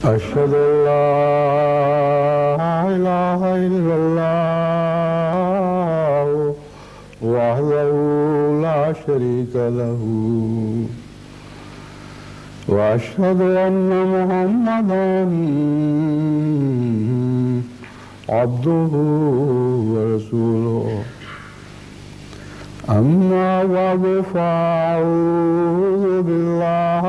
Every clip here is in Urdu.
أشهد أن لا إله إلا الله وحده لا شريك له وأشهد أن محمدا عبده ورسوله أما بعد فأعوذ بالله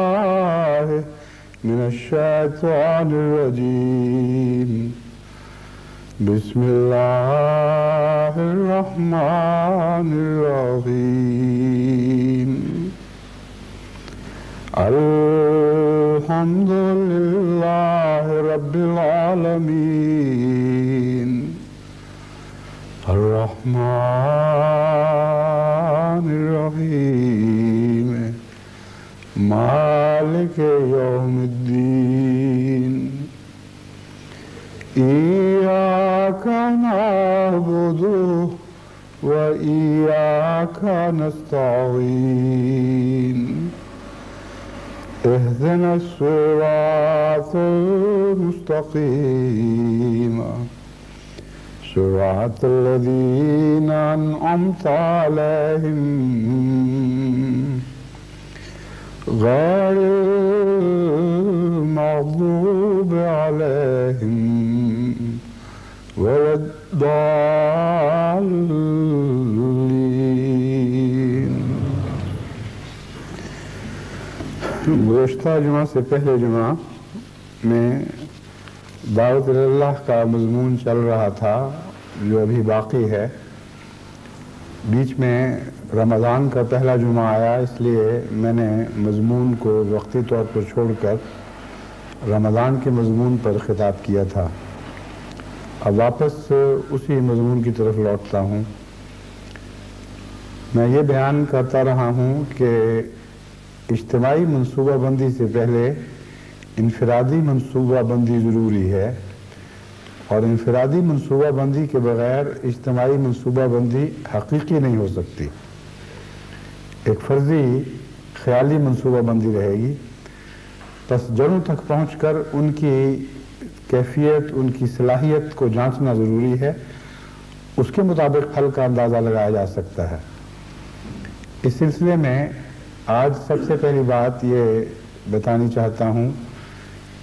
من الشيطان الرجيم بسم الله الرحمن الرحيم الحمد لله رب العالمين الرحمن الرحيم مالك يوم الدين إياك نعبد وإياك نستعين اهدنا الصراط المستقيم صراط الذين أنعمت عليهم غير المغضوب عليهم ولا الضالين۔ گزشتہ جمعہ سے پہلے جمعہ میں دعوت اللہ کا مضمون چل رہا تھا جو ابھی باقی ہے۔ بیچ میں رمضان کا پہلا جمعہ آیا، اس لیے میں نے مضمون کو وقتی طور پر چھوڑ کر رمضان کے مضمون پر خطاب کیا تھا۔ اب واپس اسی مضمون کی طرف لوٹتا ہوں۔ میں یہ بیان کرتا رہا ہوں کہ اجتماعی منصوبہ بندی سے پہلے انفرادی منصوبہ بندی ضروری ہے، اور انفرادی منصوبہ بندی کے بغیر اجتماعی منصوبہ بندی حقیقی نہیں ہو سکتی، ایک فرضی خیالی منصوبہ بندی رہے گی۔ پس جڑوں تک پہنچ کر ان کی کیفیت، ان کی صلاحیت کو جانچنا ضروری ہے، اس کے مطابق حل کا اندازہ لگایا جا سکتا ہے۔ اس سلسلے میں آج سب سے پہلی بات یہ بتانی چاہتا ہوں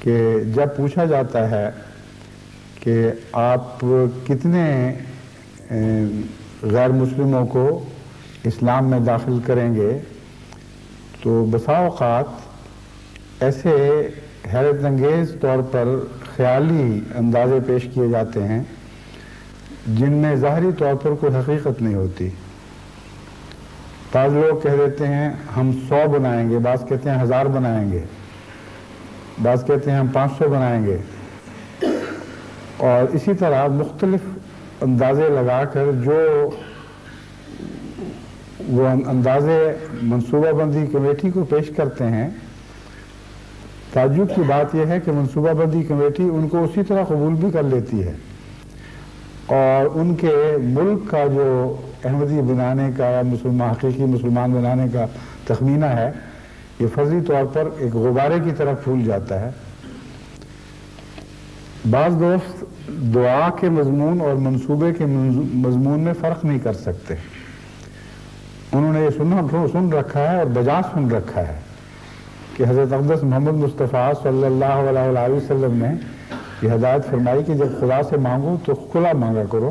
کہ جب پوچھا جاتا ہے کہ آپ کتنے غیر مسلموں کو اسلام میں داخل کریں گے، تو بسا اوقات ایسے حیرت انگیز طور پر خیالی اندازے پیش کیے جاتے ہیں جن میں ظاہری طور پر کوئی حقیقت نہیں ہوتی۔ بعض لوگ کہہ دیتے ہیں ہم 100 بنائیں گے، بعض کہتے ہیں 1000 بنائیں گے، بعض کہتے ہیں ہم 500 بنائیں گے، اور اسی طرح مختلف اندازے لگا کر جو وہ اندازے منصوبہ بندی کمیٹی کو پیش کرتے ہیں، تعجب کی بات یہ ہے کہ منصوبہ بندی کمیٹی ان کو اسی طرح قبول بھی کر لیتی ہے، اور ان کے ملک کا جو احمدی بنانے کا یا حقیقی مسلمان بنانے کا تخمینہ ہے، یہ فرضی طور پر ایک غبارے کی طرح پھول جاتا ہے۔ بعض دوست دعا کے مضمون اور منصوبے کے مضمون میں فرق نہیں کر سکتے۔ انہوں نے یہ سن رکھا ہے اور بجا سن رکھا ہے کہ حضرت اقدس محمد مصطفیٰ صلی اللہ علیہ وسلم نے یہ ہدایت فرمائی کہ جب خدا سے مانگو تو کھلا مانگا کرو،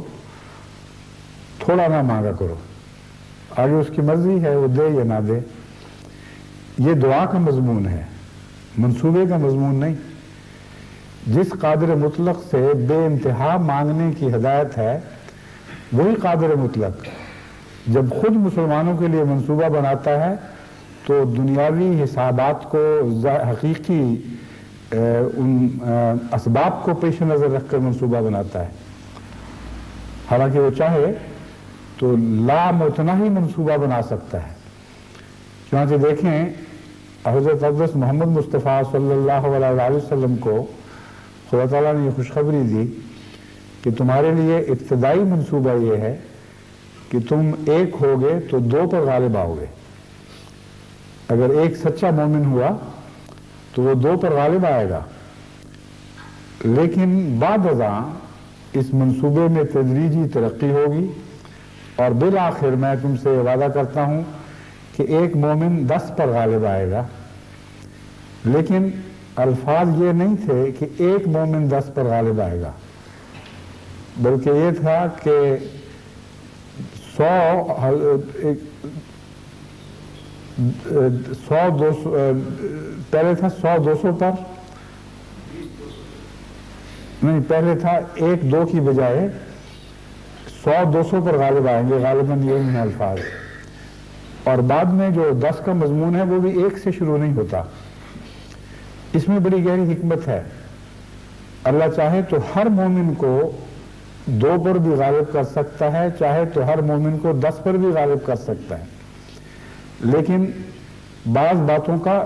تھوڑا نہ مانگا کرو، آگے اس کی مرضی ہے وہ دے یا نہ دے۔ یہ دعا کا مضمون ہے، منصوبے کا مضمون نہیں۔ جس قادر مطلق سے بے انتہا مانگنے کی ہدایت ہے وہی قادر مطلق جب خود مسلمانوں کے لیے منصوبہ بناتا ہے تو دنیاوی حسابات کو حقیقی ان اسباب کو پیش نظر رکھ کر منصوبہ بناتا ہے۔ حالانکہ وہ چاہے تو لامتناہی منصوبہ بنا سکتا ہے۔ چنانچہ دیکھیں حضرت اقدس محمد مصطفیٰ صلی اللہ علیہ وسلم کو خدا تعالیٰ نے یہ خوشخبری دی کہ تمہارے لیے ابتدائی منصوبہ یہ ہے کہ تم ایک ہوگے تو 2 پر غالب آؤ گے۔ اگر ایک سچا مومن ہوا تو وہ 2 پر غالب آئے گا، لیکن بعد ازاں اس منصوبے میں تدریجی ترقی ہوگی اور بالآخر میں تم سے وعدہ کرتا ہوں کہ ایک مومن 10 پر غالب آئے گا. لیکن الفاظ یہ نہیں تھے کہ ایک مومن 10 پر غالب آئے گا، بلکہ یہ تھا کہ 100-200 پہلے تھا 100-200 پر نہیں، پہلے تھا 1-2 کی بجائے 100-200 پر غالب آئیں گے، غالباً یہ ہیں الفاظ. اور بعد میں جو 10 کا مضمون ہے وہ بھی 1 سے شروع نہیں ہوتا. اس میں بڑی گہری حکمت ہے. اللہ چاہے تو ہر مومن کو 2 پر بھی غالب کر سکتا ہے، چاہے تو ہر مومن کو 10 پر بھی غالب کر سکتا ہے. لیکن بعض باتوں کا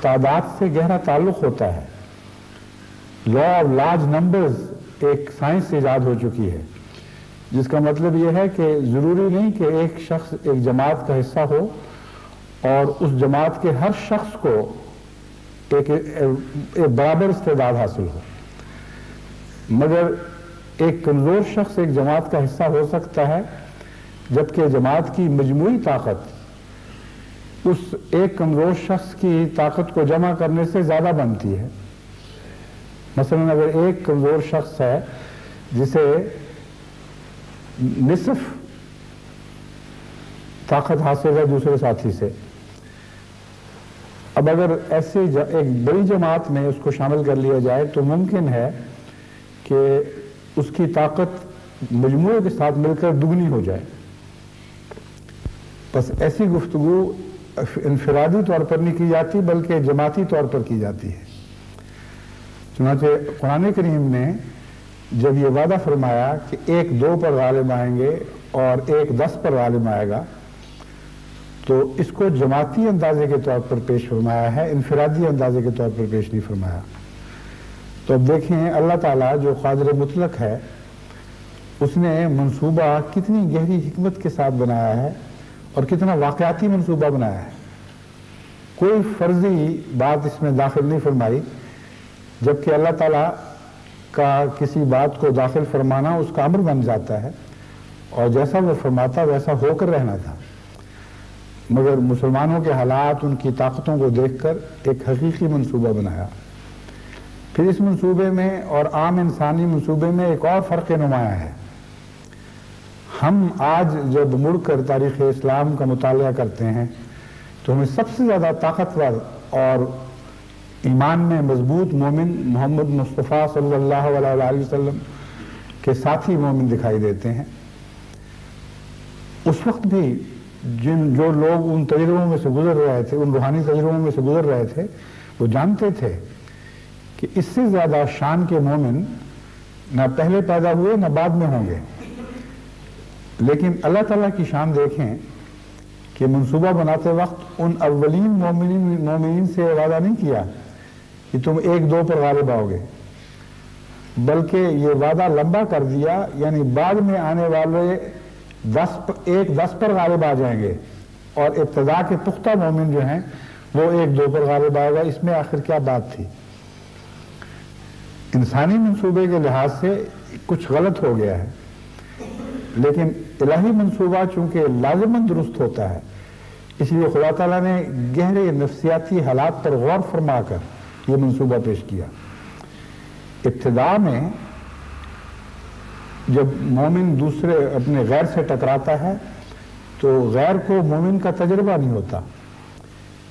تعداد سے گہرا تعلق ہوتا ہے. لا آف لارج نمبرز ایک سائنس ایجاد ہو چکی ہے، جس کا مطلب یہ ہے کہ ضروری نہیں کہ ایک شخص ایک جماعت کا حصہ ہو اور اس جماعت کے ہر شخص کو ایک برابر استعداد حاصل ہو، مگر ایک کمزور شخص ایک جماعت کا حصہ ہو سکتا ہے، جبکہ جماعت کی مجموعی طاقت اس ایک کمزور شخص کی طاقت کو جمع کرنے سے زیادہ بنتی ہے. مثلا اگر ایک کمزور شخص ہے جسے نصف طاقت حاصل ہے دوسرے ساتھی سے، اب اگر ایسے ایک بڑی جماعت میں اس کو شامل کر لیا جائے تو ممکن ہے کہ اس کی طاقت مجموعے کے ساتھ مل کر دگنی ہو جائے. بس ایسی گفتگو انفرادی طور پر نہیں کی جاتی بلکہ جماعتی طور پر کی جاتی ہے. چنانچہ قرآن کریم نے جب یہ وعدہ فرمایا کہ 1-2 پر غالب آئیں گے اور 1-10 پر غالب آئے گا، تو اس کو جماعتی اندازے کے طور پر پیش فرمایا ہے، انفرادی اندازے کے طور پر پیش نہیں فرمایا. تو اب دیکھیں اللہ تعالیٰ جو قادر مطلق ہے، اس نے منصوبہ کتنی گہری حکمت کے ساتھ بنایا ہے اور کتنا واقعاتی منصوبہ بنایا ہے. کوئی فرضی بات اس میں داخل نہیں فرمائی، جبکہ اللہ تعالیٰ کا کسی بات کو داخل فرمانا اس کا امر بن جاتا ہے اور جیسا وہ فرماتا ویسا ہو کر رہنا تھا. مگر مسلمانوں کے حالات، ان کی طاقتوں کو دیکھ کر ایک حقیقی منصوبہ بنایا. پھر اس منصوبے میں اور عام انسانی منصوبے میں ایک اور فرق نمایاں ہے. ہم آج جب مڑ کر تاریخ اسلام کا مطالعہ کرتے ہیں تو ہمیں سب سے زیادہ طاقتور اور ایمان میں مضبوط مومن محمد مصطفیٰ صلی اللہ علیہ وسلم کے ساتھی مومن دکھائی دیتے ہیں. اس وقت بھی جو لوگ ان تجربوں میں سے گزر رہے تھے، ان روحانی تجربوں میں سے گزر رہے تھے، وہ جانتے تھے کہ اس سے زیادہ شان کے مومن نہ پہلے پیدا ہوئے نہ بعد میں ہوں گے. لیکن اللہ تعالیٰ کی شان دیکھیں کہ منصوبہ بناتے وقت ان اولین مومنین سے وعدہ نہیں کیا کہ تم 1-2 پر غالب آؤ گے، بلکہ یہ وعدہ لمبا کر دیا، یعنی بعد میں آنے والے 1-10 پر غالب آ جائیں گے اور ابتدا کے پختہ مومن جو ہیں وہ 1-2 پر غالب آئے گا. اس میں آخر کیا بات تھی؟ انسانی منصوبے کے لحاظ سے کچھ غلط ہو گیا ہے، لیکن الہی منصوبہ چونکہ لازماً درست ہوتا ہے، اس لیے خدا تعالیٰ نے گہرے نفسیاتی حالات پر غور فرما کر یہ منصوبہ پیش کیا. ابتدا میں جب مومن دوسرے اپنے غیر سے ٹکراتا ہے تو غیر کو مومن کا تجربہ نہیں ہوتا،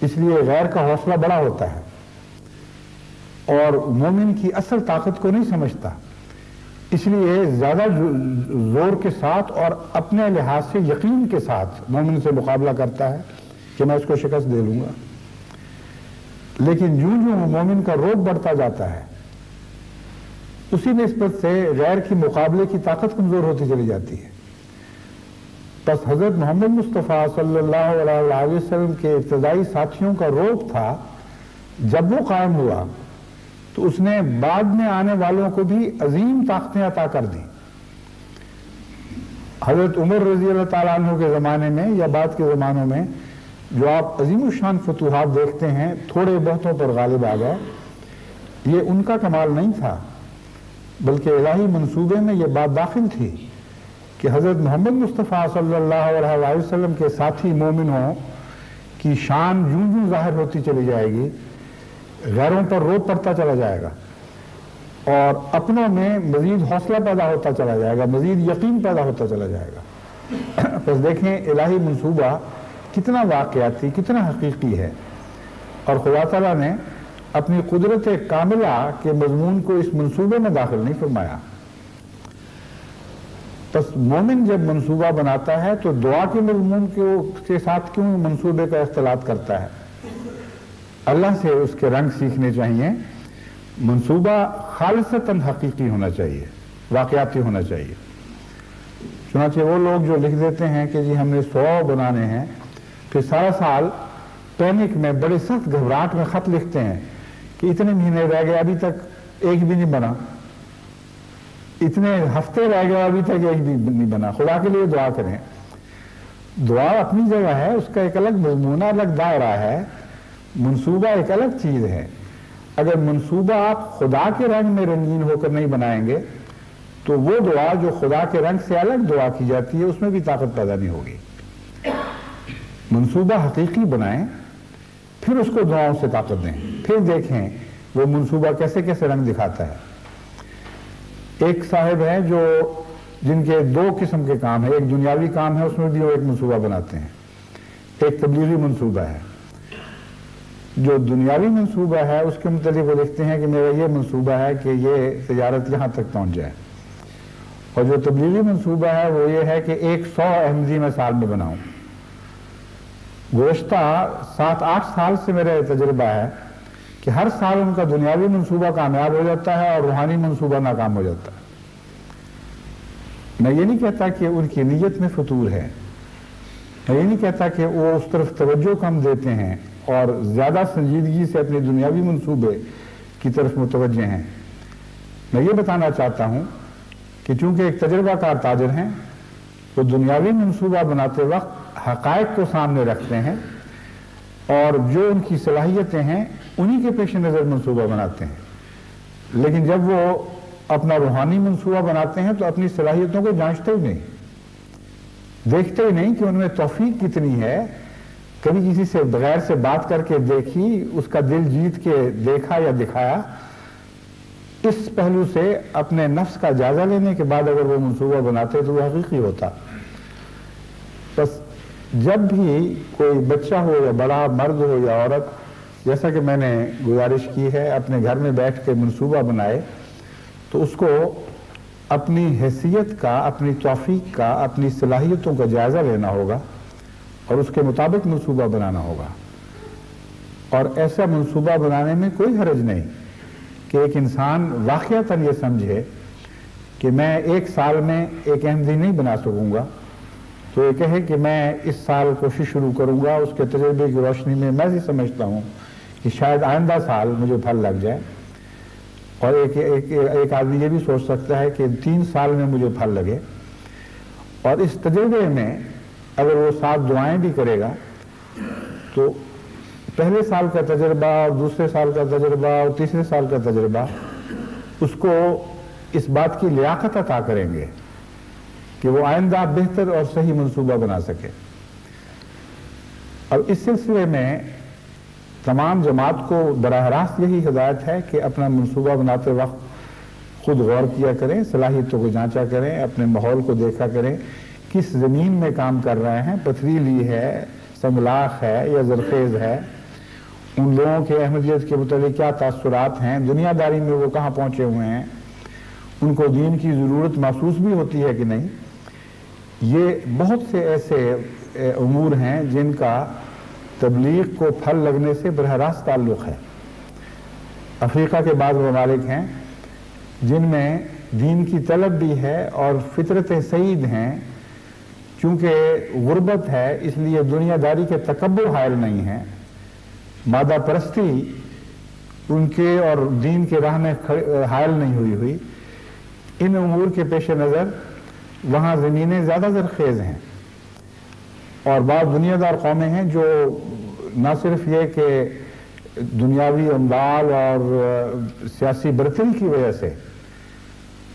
اس لیے غیر کا حوصلہ بڑا ہوتا ہے اور مومن کی اصل طاقت کو نہیں سمجھتا، اس لیے زیادہ زور کے ساتھ اور اپنے لحاظ سے یقین کے ساتھ مومن سے مقابلہ کرتا ہے کہ میں اس کو شکست دے لوں گا. لیکن جوں جوں مومن کا روب بڑھتا جاتا ہے اسی نسبت سے غیر کی مقابلے کی طاقت کمزور ہوتی چلی جاتی ہے. بس حضرت محمد مصطفیٰ صلی اللہ علیہ وسلم کے ابتدائی ساتھیوں کا روب تھا، جب وہ قائم ہوا تو اس نے بعد میں آنے والوں کو بھی عظیم طاقتیں عطا کر دیں. حضرت عمر رضی اللہ تعالیٰ عنہ کے زمانے میں یا بعد کے زمانوں میں جو آپ عظیم الشان فتوحات دیکھتے ہیں، تھوڑے بہتوں پر غالب آ گئے، یہ ان کا کمال نہیں تھا، بلکہ الہی منصوبے میں یہ بات داخل تھی کہ حضرت محمد مصطفیٰ صلی اللہ علیہ وسلم کے ساتھی مومنوں کی شان جوں جوں ظاہر ہوتی چلی جائے گی، غیروں پر روب پڑتا چلا جائے گا اور اپنوں میں مزید حوصلہ پیدا ہوتا چلا جائے گا، مزید یقین پیدا ہوتا چلا جائے گا۔ بس دیکھیں الہی منصوبہ کتنا واقعاتی، کتنا حقیقی ہے، اور خدا تعالیٰ نے اپنی قدرت کاملہ کے مضمون کو اس منصوبے میں داخل نہیں فرمایا۔ بس مومن جب منصوبہ بناتا ہے تو دعا کے مضمون کے ساتھ کیوں منصوبے کا اختلاط کرتا ہے؟ اللہ سے اس کے رنگ سیکھنے چاہیے۔ منصوبہ خالصتاً حقیقی ہونا چاہیے، واقعاتی ہونا چاہیے۔ چنانچہ وہ لوگ جو لکھ دیتے ہیں کہ جی ہم نے 100 بنانے ہیں، پھر سارا سال پینک میں بڑے سخت گھبراہٹ میں خط لکھتے ہیں کہ اتنے مہینے رہ گئے ابھی تک ایک بھی نہیں بنا، اتنے ہفتے رہ گئے ابھی تک ایک بھی نہیں بنا۔ خدا کے لیے دعا کریں۔ دعا اپنی جگہ ہے، اس کا ایک الگ مضمون، الگ دائرہ ہے، منصوبہ ایک الگ چیز ہے۔ اگر منصوبہ آپ خدا کے رنگ میں رنگین ہو کر نہیں بنائیں گے تو وہ دعا جو خدا کے رنگ سے الگ دعا کی جاتی ہے اس میں بھی طاقت پیدا نہیں ہوگی۔ منصوبہ حقیقی بنائیں، پھر اس کو دعاؤں سے طاقت دیں، پھر دیکھیں وہ منصوبہ کیسے کیسے رنگ دکھاتا ہے۔ ایک صاحب ہیں جو جن کے 2 قسم کے کام ہیں، ایک دنیاوی کام ہے، اس میں بھی وہ ایک منصوبہ بناتے ہیں، ایک تبلیغی منصوبہ ہے۔ جو دنیاوی منصوبہ ہے اس کے متعلق وہ لکھتے ہیں کہ میرا یہ منصوبہ ہے کہ یہ تجارت یہاں تک پہنچ جائے، اور جو تبلیغی منصوبہ ہے وہ یہ ہے کہ 100 احمدی میں سال میں بناؤں۔ گزشتہ 7-8 سال سے میرا تجربہ ہے کہ ہر سال ان کا دنیاوی منصوبہ کامیاب ہو جاتا ہے اور روحانی منصوبہ ناکام ہو جاتا ہے۔ میں یہ نہیں کہتا کہ ان کی نیت میں فطور ہے، میں یہ نہیں کہتا کہ وہ اس طرف توجہ کم دیتے ہیں اور زیادہ سنجیدگی سے اپنے دنیاوی منصوبے کی طرف متوجہ ہیں۔ میں یہ بتانا چاہتا ہوں کہ چونکہ ایک تجربہ کار تاجر ہیں، وہ دنیاوی منصوبہ بناتے وقت حقائق کو سامنے رکھتے ہیں اور جو ان کی صلاحیتیں ہیں انہی کے پیش نظر منصوبہ بناتے ہیں، لیکن جب وہ اپنا روحانی منصوبہ بناتے ہیں تو اپنی صلاحیتوں کو جانچتے ہی نہیں، دیکھتے ہی نہیں کہ ان میں توفیق کتنی ہے۔ کبھی کسی سے بغیر سے بات کر کے دیکھی، اس کا دل جیت کے دیکھا یا دکھایا، اس پہلو سے اپنے نفس کا جائزہ لینے کے بعد اگر وہ منصوبہ بناتے تو وہ حقیقی ہوتا۔ بس جب بھی کوئی بچہ ہو یا بڑا، مرد ہو یا عورت، جیسا کہ میں نے گزارش کی ہے، اپنے گھر میں بیٹھ کے منصوبہ بنائے تو اس کو اپنی حیثیت کا، اپنی توفیق کا، اپنی صلاحیتوں کا جائزہ لینا ہوگا اور اس کے مطابق منصوبہ بنانا ہوگا۔ اور ایسا منصوبہ بنانے میں کوئی حرج نہیں کہ ایک انسان واقعتاً یہ سمجھے کہ میں 1 سال میں ایک احمدی نہیں بنا سکوں گا، تو یہ کہے کہ میں اس سال کوشش شروع کروں گا، اس کے تجربے کی روشنی میں میں بھی سمجھتا ہوں کہ شاید آئندہ سال مجھے پھل لگ جائے، اور ایک آدمی یہ بھی سوچ سکتا ہے کہ 3 سال میں مجھے پھل لگے۔ اور اس تجربے میں اگر وہ 7 دعائیں بھی کرے گا تو پہلے سال کا تجربہ اور دوسرے سال کا تجربہ اور تیسرے سال کا تجربہ اس کو اس بات کی لیاقت عطا کریں گے کہ وہ آئندہ بہتر اور صحیح منصوبہ بنا سکے۔ اور اس سلسلے میں تمام جماعت کو براہ راست یہی ہدایت ہے کہ اپنا منصوبہ بناتے وقت خود غور کیا کریں، صلاحیتوں کو جانچا کریں، اپنے ماحول کو دیکھا کریں، کس زمین میں کام کر رہے ہیں، پتھریلی ہے، سنگلاخ ہے یا زرخیز ہے، ان لوگوں کے احمدیت کے متعلق کیا تاثرات ہیں، دنیا داری میں وہ کہاں پہنچے ہوئے ہیں، ان کو دین کی ضرورت محسوس بھی ہوتی ہے کہ نہیں۔ یہ بہت سے ایسے امور ہیں جن کا تبلیغ کو پھل لگنے سے براہ راست تعلق ہے۔ افریقہ کے بعض ممالک ہیں جن میں دین کی طلب بھی ہے اور فطرتیں سعید ہیں، چونکہ غربت ہے اس لیے دنیا داری کے تکبر حائل نہیں ہیں، مادہ پرستی ان کے اور دین کے راہ میں حائل نہیں ہوئی۔ ان امور کے پیش نظر وہاں زمینیں زیادہ زرخیز ہیں، اور بعض دنیا دار قومیں ہیں جو نہ صرف یہ کہ دنیاوی اموال اور سیاسی برتری کی وجہ سے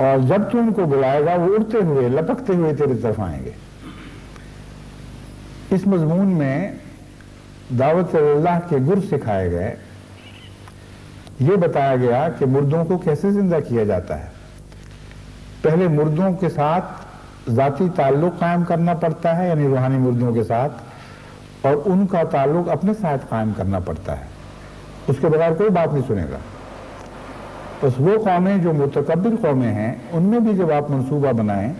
اور جب تو ان کو بلائے گا وہ اڑتے ہوئے لپکتے ہوئے تیری طرف آئیں گے۔ اس مضمون میں دعوت اللہ کے گر سکھائے گئے، یہ بتایا گیا کہ مردوں کو کیسے زندہ کیا جاتا ہے۔ پہلے مردوں کے ساتھ ذاتی تعلق قائم کرنا پڑتا ہے، یعنی روحانی مردوں کے ساتھ، اور ان کا تعلق اپنے ساتھ قائم کرنا پڑتا ہے، اس کے بغیر کوئی بات نہیں سنے گا۔ بس وہ قومیں جو متکبر قومیں ہیں، ان میں بھی جب آپ منصوبہ بنائیں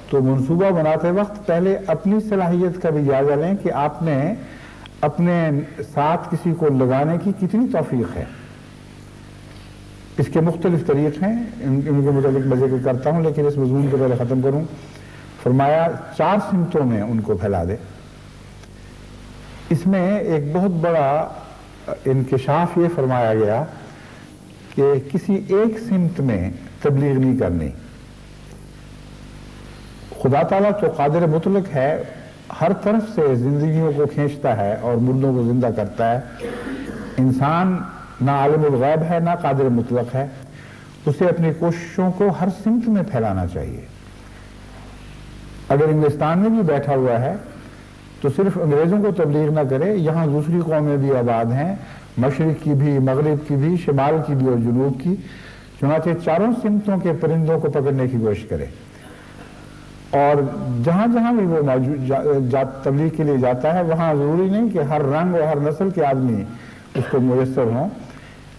تو منصوبہ بناتے وقت پہلے اپنی صلاحیت کا بھی جائزہ لیں کہ آپ نے اپنے ساتھ کسی کو لگانے کی کتنی توفیق ہے۔ اس کے مختلف طریق ہیں، ان کے متعلق میں ذکر کرتا ہوں، لیکن اس مضمون کو پہلے ختم کروں۔ فرمایا 4 سمتوں میں ان کو پھیلا دے۔ اس میں ایک بہت بڑا انکشاف یہ فرمایا گیا کہ کسی ایک سمت میں تبلیغ نہیں کرنی۔ خدا تعالیٰ تو قادر مطلق ہے، ہر طرف سے زندگیوں کو کھینچتا ہے اور مردوں کو زندہ کرتا ہے۔ انسان نہ عالم الغیب ہے نہ قادر مطلق ہے، اسے اپنی کوششوں کو ہر سمت میں پھیلانا چاہیے۔ اگر انگلستان میں بھی بیٹھا ہوا ہے تو صرف انگریزوں کو تبلیغ نہ کرے، یہاں دوسری قومیں بھی آباد ہیں، مشرق کی بھی، مغرب کی بھی، شمال کی بھی اور جنوب کی، چنانچہ 4 سمتوں کے پرندوں کو پکڑنے کی کوشش کرے۔ اور جہاں جہاں بھی وہ تبلیغ کے لیے جاتا ہے، وہاں ضروری نہیں کہ ہر رنگ اور ہر نسل کے آدمی اس کو میسر ہوں،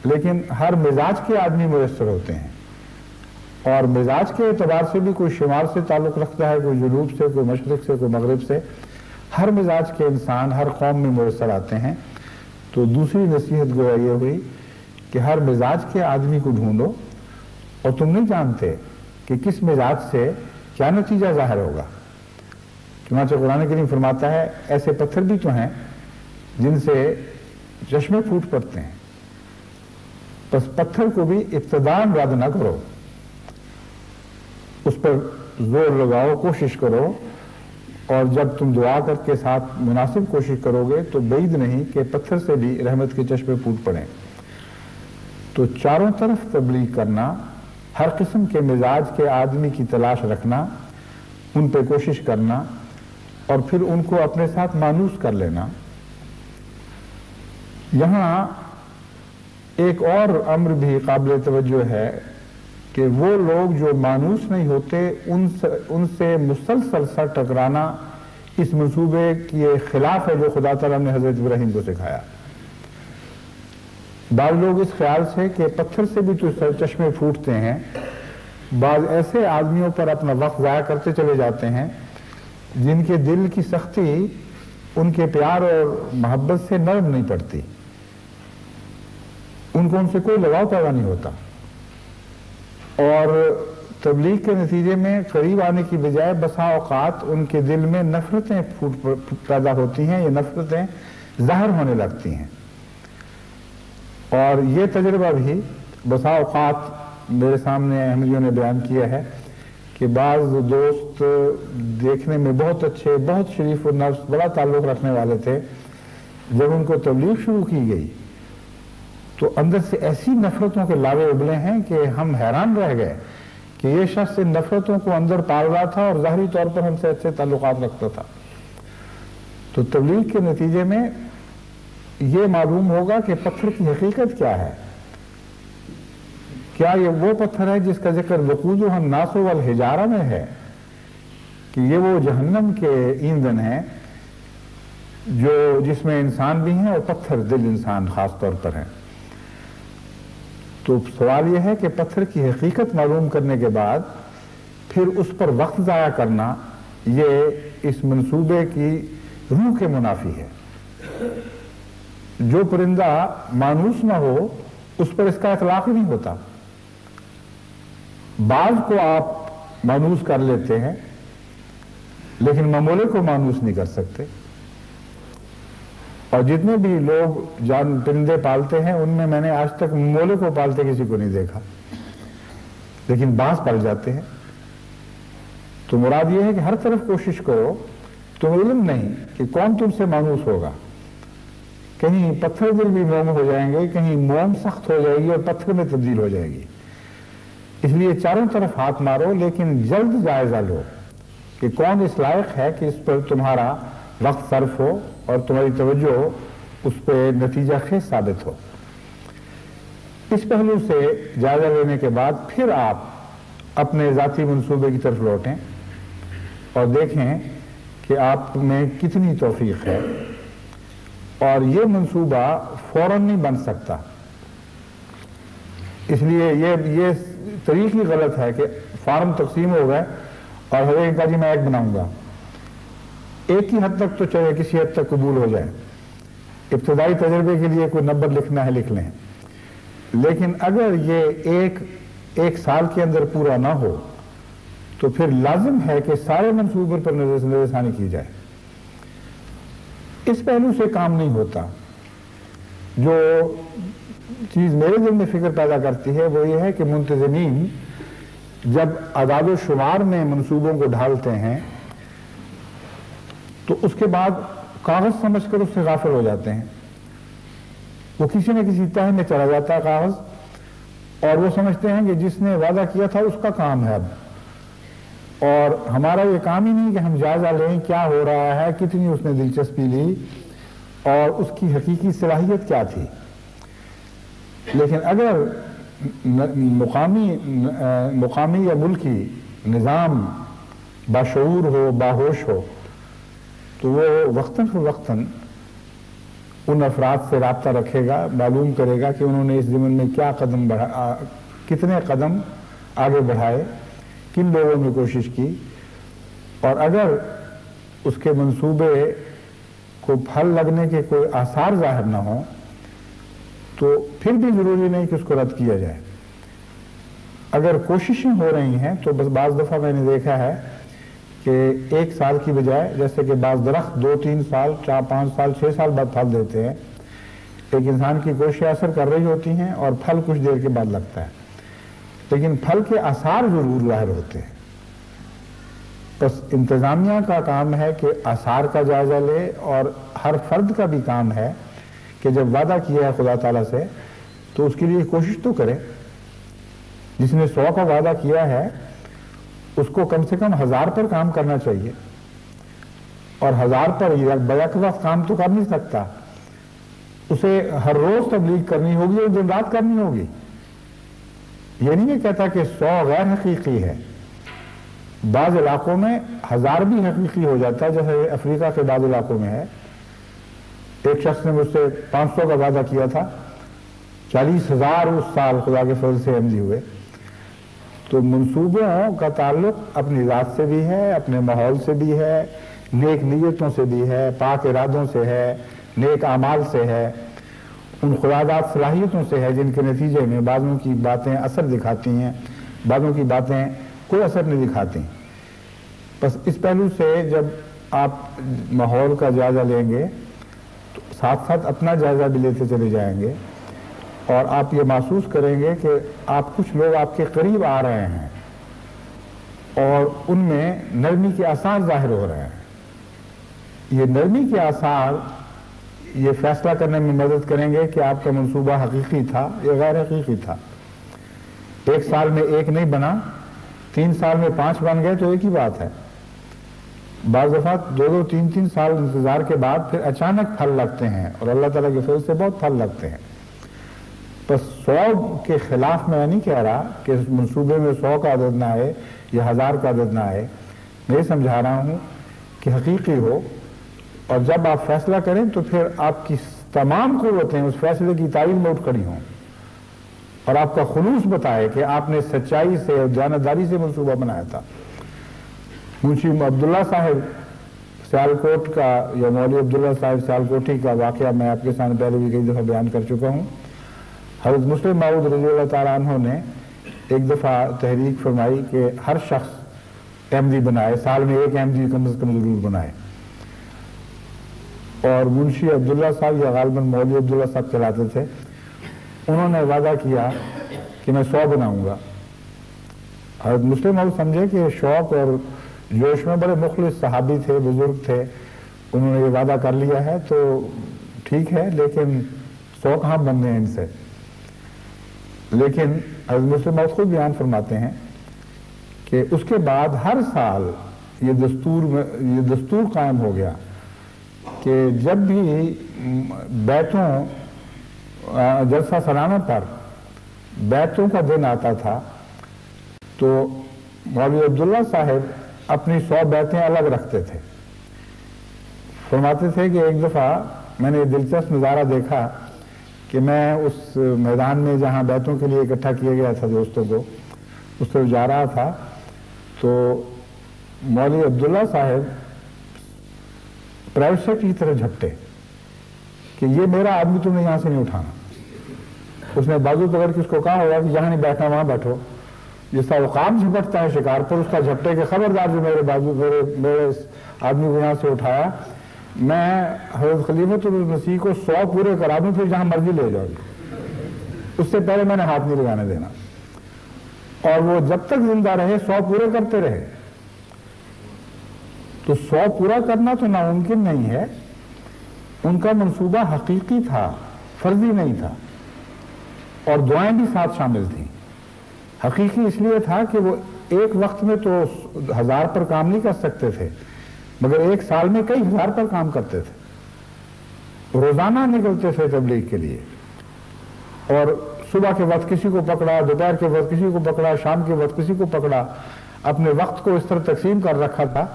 لیکن ہر مزاج کے آدمی میسر ہوتے ہیں، اور مزاج کے اعتبار سے بھی کوئی شمال سے تعلق رکھتا ہے، کوئی جنوب سے، کوئی مشرق سے، کوئی مغرب سے، ہر مزاج کے انسان ہر قوم میں میسر آتے ہیں۔ تو دوسری نصیحت گویا یہ ہوئی کہ ہر مزاج کے آدمی کو ڈھونڈو، اور تم نہیں جانتے کہ کس مزاج سے کیا نتیجہ ظاہر ہوگا۔ چنانچہ قرآن کریم فرماتا ہے ایسے پتھر بھی تو ہیں جن سے چشمے پھوٹ پڑتے ہیں، بس پتھر کو بھی ابتداءً رد نہ کرو، اس پر زور لگاؤ، کوشش کرو، اور جب تم دعا کر کے ساتھ مناسب کوشش کرو گے تو بعید نہیں کہ پتھر سے بھی رحمت کے چشمے پھوٹ پڑیں۔ تو چاروں طرف تبلیغ کرنا، ہر قسم کے مزاج کے آدمی کی تلاش رکھنا، ان پہ کوشش کرنا، اور پھر ان کو اپنے ساتھ مانوس کر لینا۔ یہاں ایک اور امر بھی قابل توجہ ہے کہ وہ لوگ جو مانوس نہیں ہوتے ان سے مسلسل سر ٹکرانا اس منصوبے کے خلاف ہے جو خدا تعالیٰ نے حضرت ابراہیم کو سکھایا۔ بعض لوگ اس خیال سے کہ پتھر سے بھی تو سر چشمے پھوٹتے ہیں، بعض ایسے آدمیوں پر اپنا وقت ضائع کرتے چلے جاتے ہیں جن کے دل کی سختی ان کے پیار اور محبت سے نرم نہیں پڑتی، ان کو ان سے کوئی لگاؤ پیدا نہیں ہوتا، اور تبلیغ کے نتیجے میں قریب آنے کی بجائے بسا اوقات ان کے دل میں نفرتیں پیدا ہوتی ہیں، یہ نفرتیں ظاہر ہونے لگتی ہیں۔ اور یہ تجربہ بھی بسا اوقات میرے سامنے احمدیوں نے بیان کیا ہے کہ بعض دوست دیکھنے میں بہت اچھے، بہت شریف و نفس، بڑا تعلق رکھنے والے تھے، جب ان کو تبلیغ شروع کی گئی تو اندر سے ایسی نفرتوں کے لاوے ابلے ہیں کہ ہم حیران رہ گئے کہ یہ شخص ان نفرتوں کو اندر پال رہا تھا اور ظاہری طور پر ہم سے اچھے تعلقات رکھتا تھا۔ تو تبلیغ کے نتیجے میں یہ معلوم ہوگا کہ پتھر کی حقیقت کیا ہے۔ کیا یہ وہ پتھر ہے جس کا ذکر وقودها الناس والحجارہ میں ہے کہ یہ وہ جہنم کے ایندھن ہیں جس میں انسان بھی ہیں اور پتھر دل انسان خاص طور پر ہیں؟ تو سوال یہ ہے کہ پتھر کی حقیقت معلوم کرنے کے بعد پھر اس پر وقت ضائع کرنا یہ اس منصوبے کی روح کے منافی ہے۔ جو پرندہ مانوس نہ ہو اس پر اس کا اطلاق ہی نہیں ہوتا۔ بعض کو آپ مانوس کر لیتے ہیں لیکن ممولے کو مانوس نہیں کر سکتے، اور جتنے بھی لوگ پرندے پالتے ہیں ان میں نے آج تک ممولے کو پالتے کسی کو نہیں دیکھا، لیکن بعض پال جاتے ہیں۔ تو مراد یہ ہے کہ ہر طرف کوشش کرو، تم علم نہیں کہ کون تم سے مانوس ہوگا، کہیں پتھر دل بھی موم ہو جائیں گے، کہیں موم سخت ہو جائے گی اور پتھر میں تبدیل ہو جائے گی۔ اس لیے چاروں طرف ہاتھ مارو لیکن جلد جائزہ لو کہ کون اس لائق ہے کہ اس پر تمہارا وقت صرف ہو اور تمہاری توجہ اس پہ نتیجہ خیز ثابت ہو۔ اس پہلو سے جائزہ لینے کے بعد پھر آپ اپنے ذاتی منصوبے کی طرف لوٹیں اور دیکھیں کہ آپ میں کتنی توفیق ہے، اور یہ منصوبہ فوراً نہیں بن سکتا۔ اس لیے یہ طریق ہی غلط ہے کہ فارم تقسیم ہو گئے اور ہر ایک کا جی میں ایک بناؤں گا۔ ایک ہی حد تک تو چاہے کسی حد تک قبول ہو جائے، ابتدائی تجربے کے لیے کوئی نمبر لکھنا ہے لکھ لیں، لیکن اگر یہ ایک سال کے اندر پورا نہ ہو تو پھر لازم ہے کہ سارے منصوبے پر نظر ثانی کی جائے۔ اس پہلو سے کام نہیں ہوتا۔ جو چیز میرے دل میں فکر پیدا کرتی ہے وہ یہ ہے کہ منتظمین جب اعداد و شمار میں منصوبوں کو ڈھالتے ہیں تو اس کے بعد کاغذ سمجھ کر اس سے غافل ہو جاتے ہیں۔ وہ کسی نہ کسی تہہ میں چلا جاتا ہے کاغذ، اور وہ سمجھتے ہیں کہ جس نے وعدہ کیا تھا اس کا کام ہے اب، اور ہمارا یہ کام ہی نہیں کہ ہم جائزہ لیں کیا ہو رہا ہے، کتنی اس نے دلچسپی لی اور اس کی حقیقی صلاحیت کیا تھی۔ لیکن اگر مقامی یا ملکی نظام باشعور ہو، باہوش ہو، تو وہ وقتاً فوقتاً ان افراد سے رابطہ رکھے گا، معلوم کرے گا کہ انہوں نے اس ضمن میں کیا کتنے قدم آگے بڑھائے، کن لوگوں نے کوشش کی، اور اگر اس کے منصوبے کو پھل لگنے کے کوئی آثار ظاہر نہ ہوں تو پھر بھی ضروری نہیں کہ اس کو رد کیا جائے۔ اگر کوششیں ہو رہی ہیں تو بس بعض دفعہ میں نے دیکھا ہے کہ 1 سال کی بجائے، جیسے کہ بعض درخت 2-3 سال 4-5 سال 6 سال بعد پھل دیتے ہیں، ایک انسان کی کوششیں اثر کر رہی ہوتی ہیں اور پھل کچھ دیر کے بعد لگتا ہے، لیکن پھل کے آثار ضرور ظاہر ہوتے ہیں۔ بس انتظامیہ کا کام ہے کہ آثار کا جائزہ لے، اور ہر فرد کا بھی کام ہے کہ جب وعدہ کیا ہے خدا تعالیٰ سے تو اس کے لیے کوشش تو کرے۔ جس نے 100 کا وعدہ کیا ہے اس کو کم سے کم 1000 پر کام کرنا چاہیے، اور 1000 پر بیک وقت کام تو کر نہیں سکتا، اسے ہر روز تبلیغ کرنی ہوگی اور دن رات کرنی ہوگی۔ یہ نہیں کہتا کہ 100 غیر حقیقی ہے، بعض علاقوں میں 1000 بھی حقیقی ہو جاتا ہے، جیسے افریقہ کے بعض علاقوں میں ہے۔ ایک شخص نے مجھ سے 500 کا وعدہ کیا تھا، 40,000 اس سال خدا کے فضل سے عملی ہوئے۔ تو منصوبوں کا تعلق اپنی ذات سے بھی ہے، اپنے ماحول سے بھی ہے، نیک نیتوں سے بھی ہے، پاک ارادوں سے ہے، نیک اعمال سے ہے، ان خداداد صلاحیتوں سے ہے جن کے نتیجے میں بعضوں کی باتیں اثر دکھاتی ہیں، بعضوں کی باتیں کوئی اثر نہیں دکھاتی۔ بس اس پہلو سے جب آپ ماحول کا جائزہ لیں گے تو ساتھ ساتھ اپنا جائزہ بھی لیتے چلے جائیں گے، اور آپ یہ محسوس کریں گے کہ آپ کچھ لوگ آپ کے قریب آ رہے ہیں اور ان میں نرمی کے آثار ظاہر ہو رہے ہیں۔ یہ نرمی کے آثار یہ فیصلہ کرنے میں مدد کریں گے کہ آپ کا منصوبہ حقیقی تھا یا غیر حقیقی تھا۔ 1 سال میں 1 نہیں بنا، 3 سال میں 5 بن گئے تو ایک ہی بات ہے۔ بعض دفعہ 2-2, 3-3 سال انتظار کے بعد پھر اچانک پھل لگتے ہیں، اور اللہ تعالیٰ کے فضل سے بہت پھل لگتے ہیں۔ بس 100 کے خلاف میں نہیں کہہ رہا کہ اس منصوبے میں 100 کا عدد نہ آئے یا 1000 کا عدد نہ آئے، میں یہ سمجھا رہا ہوں کہ حقیقی ہو، اور جب آپ فیصلہ کریں تو پھر آپ کی تمام قوتیں اس فیصلے کی تعین میں اٹھ کھڑی ہوں، اور آپ کا خلوص بتائے کہ آپ نے سچائی سے اور دیانتداری سے منصوبہ بنایا تھا۔ منشی عبداللہ صاحب سیالکوٹ کا، یا مولوی عبداللہ صاحب سیالکوٹی کا واقعہ میں آپ کے سامنے پہلے بھی کئی دفعہ بیان کر چکا ہوں۔ حضرت مسلم موعود رضی اللہ تعالیٰ عنہ نے ایک دفعہ تحریک فرمائی کہ ہر شخص احمدی بنائے، سال میں 1 احمدی کم از کم ضرور بنائے، اور منشی عبداللہ صاحب یا غالباً مولوی عبداللہ صاحب چلاتے تھے، انہوں نے وعدہ کیا کہ میں 100 بناؤں گا۔ حضرت مسلم موعود سمجھے کہ شوق اور جوش میں بڑے مخلص صحابی تھے، بزرگ تھے، انہوں نے یہ وعدہ کر لیا ہے تو ٹھیک ہے، لیکن 100 کہاں بننے ہیں ان سے۔ لیکن حضرت مسلم موعود خود بیان فرماتے ہیں کہ اس کے بعد ہر سال یہ دستور قائم ہو گیا کہ جب بھی بیتوں جلسہ سالانہ پر بیتوں کا دن آتا تھا تو مولوی عبداللہ صاحب اپنی 100 بیتیں الگ رکھتے تھے. فرماتے تھے کہ ایک دفعہ میں نے یہ دلچسپ نظارہ دیکھا کہ میں اس میدان میں جہاں بیتوں کے لیے اکٹھا کیا گیا تھا دوستوں کو اس طرف جا رہا تھا تو مولوی عبداللہ صاحب پرائیویٹ سیکٹری کی طرف جھپٹے کہ یہ میرا آدمی تم نے یہاں سے نہیں اٹھانا. اس نے بازو پکڑ کے اس کو کہا ہوگا کہ جہاں نہیں بیٹھنا وہاں بیٹھو. جس طرح عقاب جھپٹتا ہے شکار پر اس کا جھپٹے کے خبردار جو میرے آدمی کو یہاں سے اٹھایا میں حضرت خلیفۃ المسیح کو 100 پورے کرا دوں پھر جہاں مرضی لے جاؤ گی. اس سے پہلے میں نے ہاتھ نہیں لگانے دینا. اور وہ جب تک زندہ رہے 100 پورے کرتے رہے. تو 100 پورا کرنا تو ناممکن نہیں ہے. ان کا منصوبہ حقیقی تھا, فرضی نہیں تھا, اور دعائیں بھی ساتھ شامل تھیں. حقیقی اس لیے تھا کہ وہ ایک وقت میں تو 1000 پر کام نہیں کر سکتے تھے مگر ایک سال میں کئی 1000 پر کام کرتے تھے. روزانہ نکلتے تھے تبلیغ کے لیے اور صبح کے وقت کسی کو پکڑا, دوپہر کے وقت کسی کو پکڑا, شام کے وقت کسی کو پکڑا. اپنے وقت کو اس طرح تقسیم کر رکھا تھا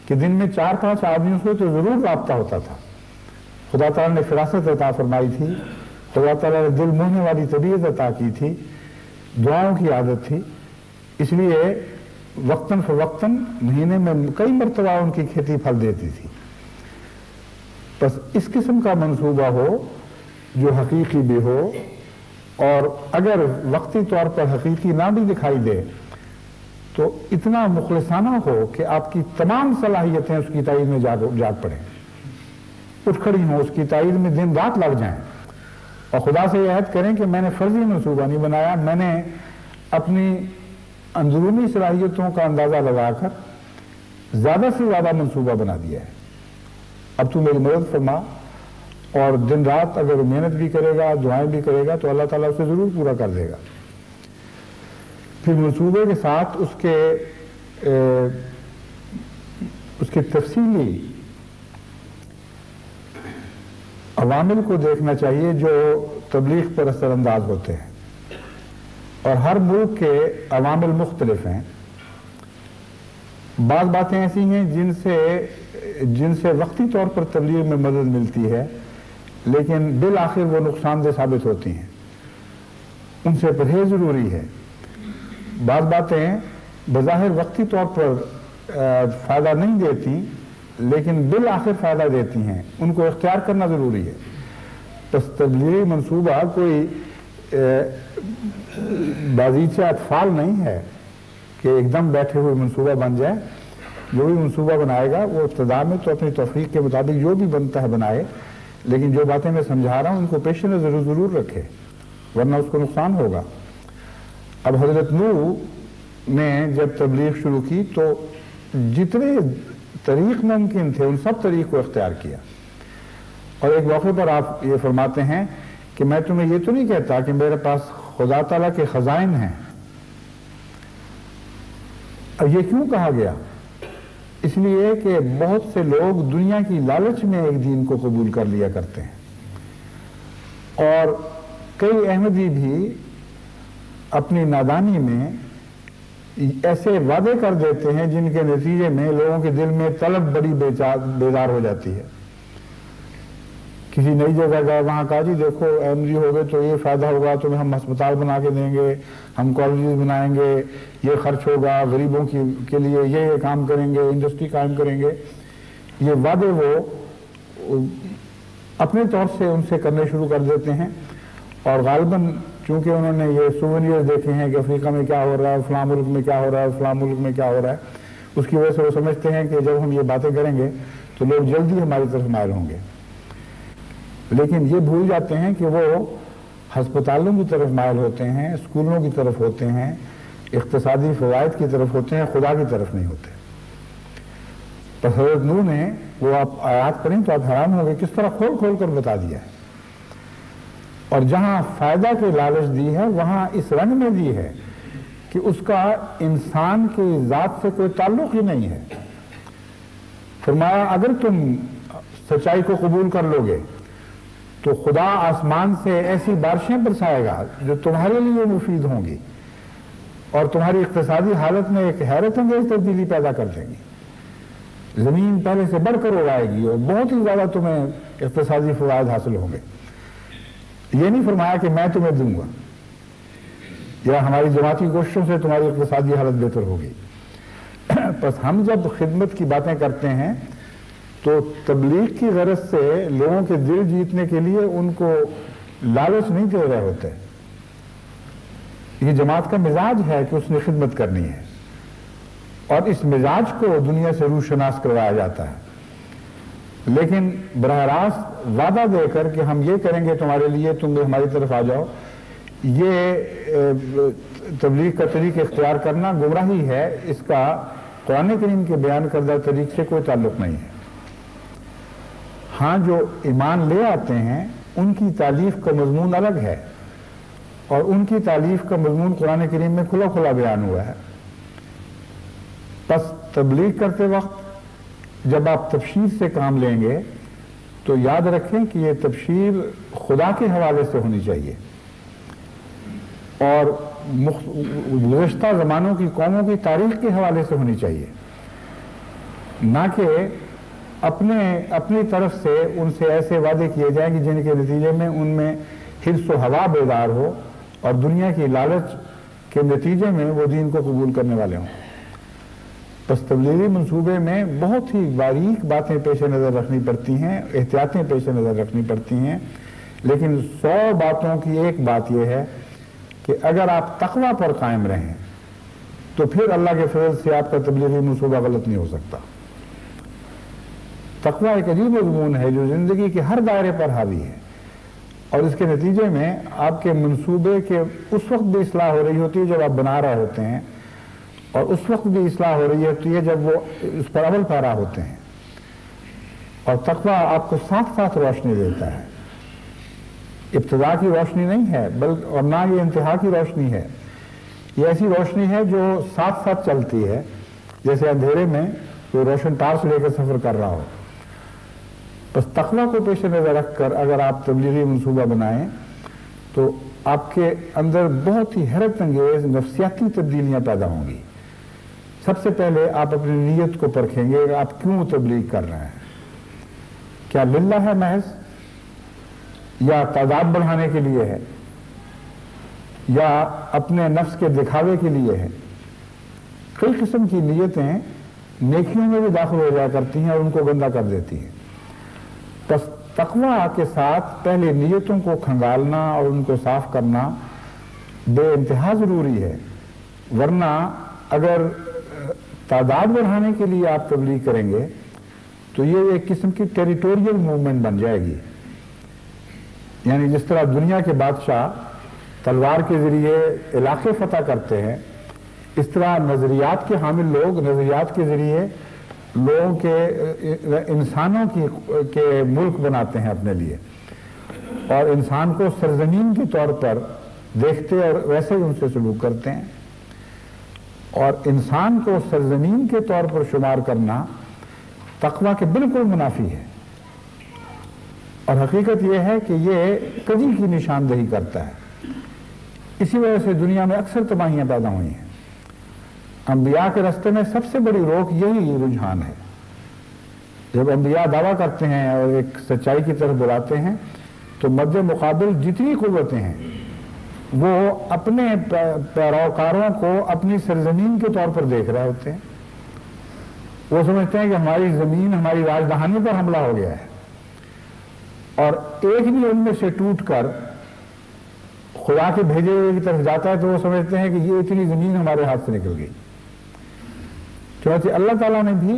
کہ دن میں 4-5 آدمیوں سے تو ضرور رابطہ ہوتا تھا. خدا تعالیٰ نے فراست عطا فرمائی تھی, خدا تعالیٰ نے دل موہنے والی طبیعت عطا کی تھی, دعاؤں کی عادت تھی. اس لیے وقتاً فوقتاً مہینے میں کئی مرتبہ ان کی کھیتی پھل دیتی تھی. بس اس قسم کا منصوبہ ہو جو حقیقی بھی ہو اور اگر وقتی طور پر حقیقی نہ بھی دکھائی دے تو اتنا مخلصانہ ہو کہ آپ کی تمام صلاحیتیں اس کی تائید میں جاگ پڑیں, اٹھ کھڑی ہوں, اس کی تائید میں دن رات لگ جائیں اور خدا سے یہ عہد کریں کہ میں نے فرضی منصوبہ نہیں بنایا, میں نے اپنی اندرونی صلاحیتوں کا اندازہ لگا کر زیادہ سے زیادہ منصوبہ بنا دیا ہے. اب تو میری مدد فرما, اور دن رات اگر محنت بھی کرے گا, دعائیں بھی کرے گا تو اللہ تعالیٰ اسے ضرور پورا کر دے گا. پھر منصوبے کے ساتھ اس کے تفصیلی عوامل کو دیکھنا چاہیے جو تبلیغ پر اثر انداز ہوتے ہیں, اور ہر ملک کے عوامل مختلف ہیں. بعض باتیں ایسی ہیں جن سے وقتی طور پر تبلیغ میں مدد ملتی ہے لیکن بالآخر وہ نقصان دہ ثابت ہوتی ہیں, ان سے پرہیز ضروری ہے. بعض باتیں بظاہر وقتی طور پر فائدہ نہیں دیتی لیکن بالآخر فائدہ دیتی ہیں, ان کو اختیار کرنا ضروری ہے. بس تبلیغی منصوبہ کوئی بازیچہ اطفال نہیں ہے کہ ایک دم بیٹھے ہوئے منصوبہ بن جائے. جو بھی منصوبہ بنائے گا وہ ابتدا میں تو اپنی توفیق کے مطابق جو بھی بنتا ہے بنائے, لیکن جو باتیں میں سمجھا رہا ہوں ان کو پیش نظر ضرور رکھے ورنہ اس کو نقصان ہوگا. اب حضرت نوح نے جب تبلیغ شروع کی تو جتنے طریق ممکن تھے ان سب طریق کو اختیار کیا, اور ایک موقع پر آپ یہ فرماتے ہیں کہ میں تمہیں یہ تو نہیں کہتا کہ میرے پاس خدا تعالیٰ کے خزائن ہیں. اب یہ کیوں کہا گیا؟ اس لیے کہ بہت سے لوگ دنیا کی لالچ میں ایک دین کو قبول کر لیا کرتے ہیں, اور کئی احمدی بھی اپنی نادانی میں ایسے وعدے کر دیتے ہیں جن کے نتیجے میں لوگوں کے دل میں طلب بڑی بیدار ہو جاتی ہے. کسی نئی جگہ گئے, وہاں کہا جی دیکھو احمدی ہو گئے تو یہ فائدہ ہوگا, تمہیں ہم ہسپتال بنا کے دیں گے, ہم کالجز بنائیں گے, یہ خرچ ہوگا, غریبوں کے لیے یہ کام کریں گے, انڈسٹری قائم کریں گے. یہ وعدے وہ اپنے طور سے ان سے کرنے شروع کر دیتے ہیں, اور غالباً چونکہ انہوں نے یہ سوونیئر دیکھے ہیں کہ افریقہ میں کیا ہو رہا ہے, فلاں ملک میں کیا ہو رہا ہے, فلاں ملک میں کیا ہو رہا ہے, اس کی وجہ سے وہ سمجھتے ہیں کہ جب ہم یہ باتیں کریں گے تو لوگ جلدی ہماری طرف مائل ہوں گے. لیکن یہ بھول جاتے ہیں کہ وہ ہسپتالوں کی طرف مائل ہوتے ہیں, اسکولوں کی طرف ہوتے ہیں, اقتصادی فوائد کی طرف ہوتے ہیں, خدا کی طرف نہیں ہوتے. تو حضرت نوح نے وہ آپ آیات پڑھیں تو آپ حیران ہو گئے کس طرح کھول کھول کر بتا دیا ہے. اور جہاں فائدہ کی لالچ دی ہے وہاں اس رنگ میں دی ہے کہ اس کا انسان کی ذات سے کوئی تعلق ہی نہیں ہے۔ فرمایا اگر تم سچائی کو قبول کر لو گے تو خدا آسمان سے ایسی بارشیں برسائے گا جو تمہارے لیے مفید ہوں گی اور تمہاری اقتصادی حالت میں ایک حیرت انگیز تبدیلی پیدا کر دیں گی۔ زمین پہلے سے بڑھ کر اگائے گی اور بہت ہی زیادہ تمہیں اقتصادی فوائد حاصل ہوں گے۔ یہ نہیں فرمایا کہ میں تمہیں دوں گا یا ہماری جماعتی کوششوں سے تمہاری اقتصادی حالت بہتر ہوگی۔ بس ہم جب خدمت کی باتیں کرتے ہیں تو تبلیغ کی غرض سے لوگوں کے دل جیتنے کے لیے ان کو لالچ نہیں دے رہے ہوتے۔ یہ جماعت کا مزاج ہے کہ اس نے خدمت کرنی ہے اور اس مزاج کو دنیا سے روشناس کروایا جاتا ہے، لیکن براہ راست وعدہ دے کر کہ ہم یہ کریں گے تمہارے لیے، تم بھی ہماری طرف آ جاؤ، یہ تبلیغ کا طریق اختیار کرنا گمراہی ہے۔ اس کا قرآن کریم کے بیان کردہ طریق سے کوئی تعلق نہیں ہے۔ ہاں جو ایمان لے آتے ہیں ان کی تعلیف کا مضمون الگ ہے اور ان کی تعلیف کا مضمون قرآن کریم میں کھلا کھلا بیان ہوا ہے۔ بس تبلیغ کرتے وقت جب آپ تبشیر سے کام لیں گے تو یاد رکھیں کہ یہ تبشیر خدا کے حوالے سے ہونی چاہیے اور گزشتہ زمانوں کی قوموں کی تاریخ کے حوالے سے ہونی چاہیے، نہ کہ اپنی طرف سے ان سے ایسے وعدے کیے جائیں کہ جن کے نتیجے میں ان میں حرص و ہوا بیدار ہو اور دنیا کی لالچ کے نتیجے میں وہ دین کو قبول کرنے والے ہوں۔ بس تبلیغی منصوبے میں بہت ہی باریک باتیں پیش نظر رکھنی پڑتی ہیں، احتیاطیں پیش نظر رکھنی پڑتی ہیں، لیکن 100 باتوں کی ایک بات یہ ہے کہ اگر آپ تقوی پر قائم رہیں تو پھر اللہ کے فضل سے آپ کا تبلیغی منصوبہ غلط نہیں ہو سکتا۔ تقوی ایک عجیب مضمون ہے جو زندگی کے ہر دائرے پر حاوی ہے اور اس کے نتیجے میں آپ کے منصوبے کے اس وقت بھی اصلاح ہو رہی ہوتی ہے جب آپ بنا رہے ہوتے ہیں، اور اس وقت بھی اصلاح ہو رہی ہوتی ہے جب وہ اس پر عمل پیرا ہوتے ہیں۔ اور تقوی آپ کو ساتھ ساتھ روشنی دیتا ہے، ابتدا کی روشنی نہیں ہے بلکہ اور نہ یہ انتہا کی روشنی ہے، یہ ایسی روشنی ہے جو ساتھ ساتھ چلتی ہے، جیسے اندھیرے میں کوئی روشن ٹارچ لے کر سفر کر رہا ہو۔ بس تقوی کو پیش نظر رکھ کر اگر آپ تبلیغی منصوبہ بنائیں تو آپ کے اندر بہت ہی حیرت انگیز نفسیاتی تبدیلیاں پیدا ہوں گی۔ سب سے پہلے آپ اپنی نیت کو پرکھیں گے کہ آپ کیوں تبلیغ کر رہے ہیں، کیا للہ ہے محض، یا تعداد بڑھانے کے لیے ہے، یا اپنے نفس کے دکھاوے کے لیے ہے۔ کئی قسم کی نیتیں نیکیوں میں بھی داخل ہو جایا کرتی ہیں اور ان کو گندہ کر دیتی ہیں۔ بس تقوی کے ساتھ پہلے نیتوں کو کھنگالنا اور ان کو صاف کرنا بے انتہا ضروری ہے، ورنہ اگر تعداد بڑھانے کے لیے آپ تبلیغ کریں گے تو یہ ایک قسم کی ٹیریٹوریل موومنٹ بن جائے گی، یعنی جس طرح دنیا کے بادشاہ تلوار کے ذریعے علاقے فتح کرتے ہیں، اس طرح نظریات کے حامل لوگ نظریات کے ذریعے لوگوں کے انسانوں کے ملک بناتے ہیں اپنے لیے، اور انسان کو سرزمین کے طور پر دیکھتے اور ویسے ہی ان سے سلوک کرتے ہیں۔ اور انسان کو سرزمین کے طور پر شمار کرنا تقوی کے بالکل منافی ہے، اور حقیقت یہ ہے کہ یہ کجی کی نشاندہی کرتا ہے۔ اسی وجہ سے دنیا میں اکثر تباہیاں پیدا ہوئی ہیں۔ انبیاء کے راستے میں سب سے بڑی روک یہی رجحان ہے۔ جب انبیاء دعویٰ کرتے ہیں اور ایک سچائی کی طرف بلاتے ہیں تو مد مقابل جتنی قوتیں ہیں وہ اپنے پیروکاروں کو اپنی سرزمین کے طور پر دیکھ رہے ہوتے ہیں۔ وہ سمجھتے ہیں کہ ہماری زمین ہماری راجدھانی پر حملہ ہو گیا ہے، اور ایک بھی ان میں سے ٹوٹ کر خدا کے بھیجے ہوئے کی طرف جاتا ہے تو وہ سمجھتے ہیں کہ یہ اتنی زمین ہمارے ہاتھ سے نکل گئی۔ چنانچہ اللہ تعالیٰ نے بھی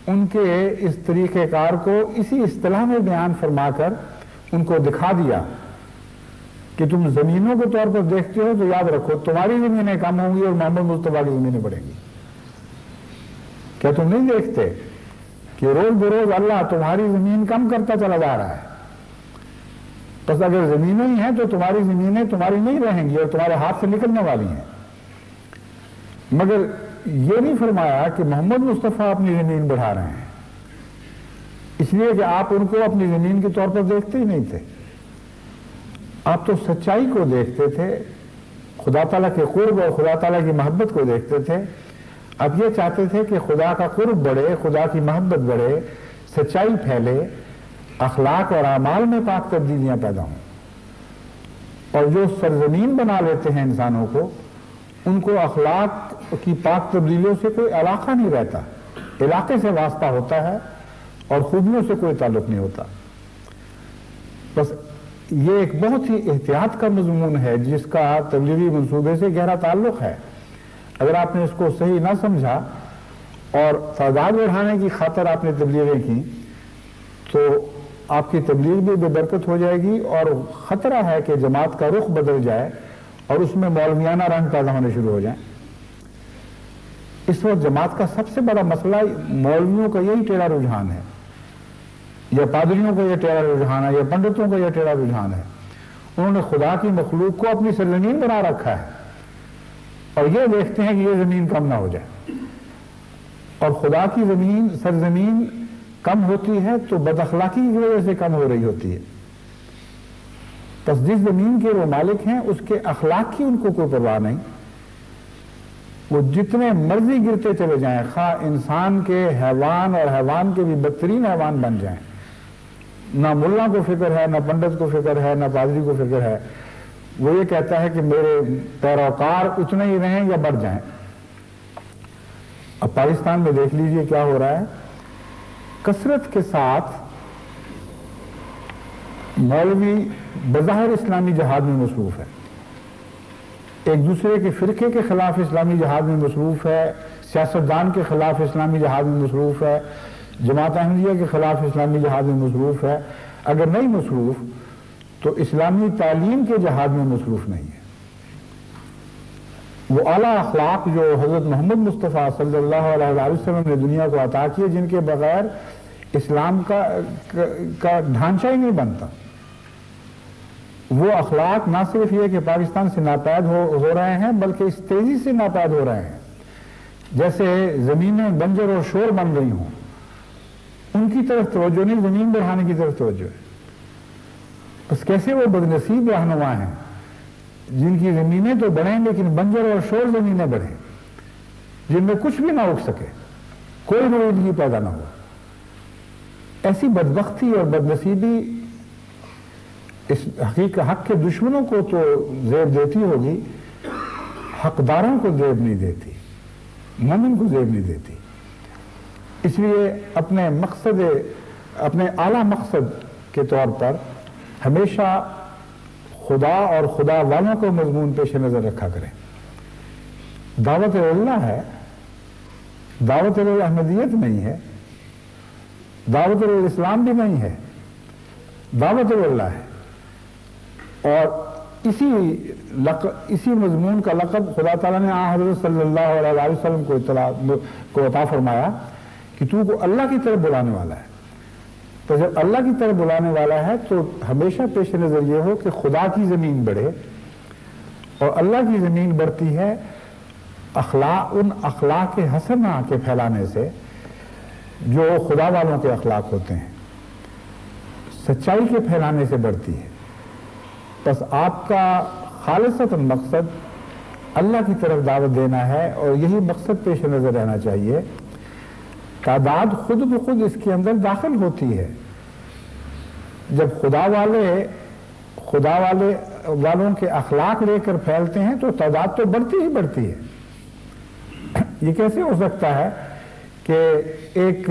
ان کے اس طریقہ کار کو اسی اصطلاح میں بیان فرما کر ان کو دکھا دیا کہ تم زمینوں کے طور پر دیکھتے ہو تو یاد رکھو تمہاری زمینیں کم ہوں گی اور محمد مصطفیٰ کی زمینیں بڑھیں گی۔ کیا تم نہیں دیکھتے کہ روز بروز اللہ تمہاری زمین کم کرتا چلا جا رہا ہے؟ بس اگر زمینیں ہی ہیں تو تمہاری زمینیں تمہاری نہیں رہیں گی اور تمہارے ہاتھ سے نکلنے والی ہیں. مگر یہ نہیں فرمایا کہ محمد مصطفیٰ اپنی زمین بڑھا رہے ہیں، اس لیے کہ آپ ان کو اپنی زمین کے طور پر دیکھتے ہی نہیں تھے. آپ تو سچائی کو دیکھتے تھے، خدا تعالیٰ کے قرب اور خدا تعالیٰ کی محبت کو دیکھتے تھے. اب یہ چاہتے تھے کہ خدا کا قرب بڑھے، خدا کی محبت بڑھے، سچائی پھیلے، اخلاق اور اعمال میں پاک تبدیلیاں پیدا ہوں. اور جو سرزمین بنا لیتے ہیں انسانوں کو، ان کو اخلاق کی پاک تبدیلیوں سے کوئی علاقہ نہیں رہتا، علاقے سے واسطہ ہوتا ہے اور خوبیوں سے کوئی تعلق نہیں ہوتا. بس یہ ایک بہت ہی احتیاط کا مضمون ہے جس کا تبلیغی منصوبے سے گہرا تعلق ہے. اگر آپ نے اس کو صحیح نہ سمجھا اور تعداد بڑھانے کی خاطر آپ نے تبلیغیں کی تو آپ کی تبلیغ بھی بے برکت ہو جائے گی، اور خطرہ ہے کہ جماعت کا رخ بدل جائے اور اس میں مولویانہ رنگ پیدا ہونے شروع ہو جائیں. اس وقت جماعت کا سب سے بڑا مسئلہ مولویوں کا یہی ٹیڑھا رجحان ہے، یا پادریوں کا یہ ٹیڑھا رجحان ہے، یا پنڈتوں کا یہ ٹیڑھا رجحان ہے. انہوں نے خدا کی مخلوق کو اپنی سرزمین بنا رکھا ہے اور یہ دیکھتے ہیں کہ یہ زمین کم نہ ہو جائے. اور خدا کی زمین، سرزمین کم ہوتی ہے تو بد اخلاقی کی وجہ سے کم ہو رہی ہوتی ہے. بس جس زمین کے وہ مالک ہیں اس کے اخلاق کی ان کو کوئی پرواہ نہیں. وہ جتنے مرضی گرتے چلے جائیں، خواہ انسان کے، حیوان اور حیوان کے بھی بدترین حیوان بن جائیں، نہ ملا کو فکر ہے، نہ پنڈت کو فکر ہے، نہ پادری کو فکر ہے. وہ یہ کہتا ہے کہ میرے پیروکار اتنے ہی رہیں یا بڑھ جائیں. اب پاکستان میں دیکھ لیجئے کیا ہو رہا ہے. کثرت کے ساتھ مولوی بظاہر اسلامی جہاد میں مصروف ہے، ایک دوسرے کے فرقے کے خلاف اسلامی جہاد میں مصروف ہے، سیاستدان کے خلاف اسلامی جہاد میں مصروف ہے، جماعت احمدیہ کے خلاف اسلامی جہاد میں مصروف ہے. اگر نہیں مصروف تو اسلامی تعلیم کے جہاد میں مصروف نہیں ہے. وہ اعلیٰ اخلاق جو حضرت محمد مصطفیٰ صلی اللہ علیہ وسلم نے دنیا کو عطا کیے، جن کے بغیر اسلام کا ڈھانچہ ہی نہیں بنتا، وہ اخلاق نہ صرف یہ کہ پاکستان سے ناپید ہو رہے ہیں بلکہ اس تیزی سے ناپید ہو رہے ہیں جیسے زمینیں بنجر اور شور بن رہی ہوں. ان کی طرف توجہ نہیں، زمین بڑھانے کی طرف توجہ ہے. بس کیسے وہ بدنصیب رہنما ہیں جن کی زمینیں تو بڑھیں لیکن بنجر اور شور زمینیں بڑھیں، جن میں کچھ بھی نہ اگ سکے، کوئی نویدگی پیدا نہ ہو. ایسی بدبختی اور بدنصیبی اس حق کے دشمنوں کو تو زیب دیتی ہوگی، حقداروں کو زیب نہیں دیتی، مومن کو زیب نہیں دیتی. اس لیے اپنے اعلیٰ مقصد کے طور پر ہمیشہ خدا اور خدا والوں کو مضمون پیش نظر رکھا کریں. دعوت اللہ ہے، دعوت احمدیت نہیں ہے، دعوت الاسلام بھی نہیں ہے، دعوت اللہ ہے. اور اسی مضمون کا لقب خدا تعالیٰ نے حضرت صلی اللہ علیہ وسلم کو عطا فرمایا کہ تو کو اللہ کی طرف بلانے والا ہے. تو جب اللہ کی طرف بلانے والا ہے تو ہمیشہ پیش نظر یہ ہو کہ خدا کی زمین بڑھے، اور اللہ کی زمین بڑھتی ہے ان اخلاق حسنہ کے پھیلانے سے جو خدا والوں کے اخلاق ہوتے ہیں، سچائی کے پھیلانے سے بڑھتی ہے. بس آپ کا خالصتاً مقصد اللہ کی طرف دعوت دینا ہے اور یہی مقصد پیش نظر رہنا چاہیے. تعداد خود بخود اس کے اندر داخل ہوتی ہے. جب خدا والوں کے اخلاق لے کر پھیلتے ہیں تو تعداد تو بڑھتی ہی بڑھتی ہے. یہ کیسے ہو سکتا ہے کہ ایک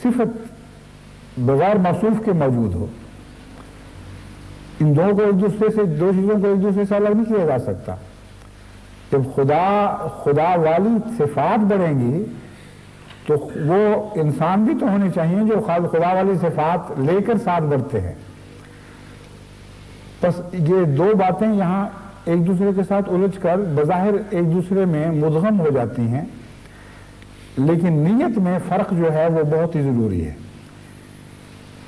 صفت بغیر موصوف کے موجود ہو؟ ان دو چیزوں کو ایک دوسرے سے الگ نہیں کیا جا سکتا. جب خدا والی صفات بڑھیں گی تو وہ انسان بھی تو ہونے چاہیے جو خدا والی صفات لے کر ساتھ بڑھتے ہیں. بس یہ دو باتیں یہاں ایک دوسرے کے ساتھ الجھ کر بظاہر ایک دوسرے میں مدغم ہو جاتی ہیں، لیکن نیت میں فرق جو ہے وہ بہت ہی ضروری ہے.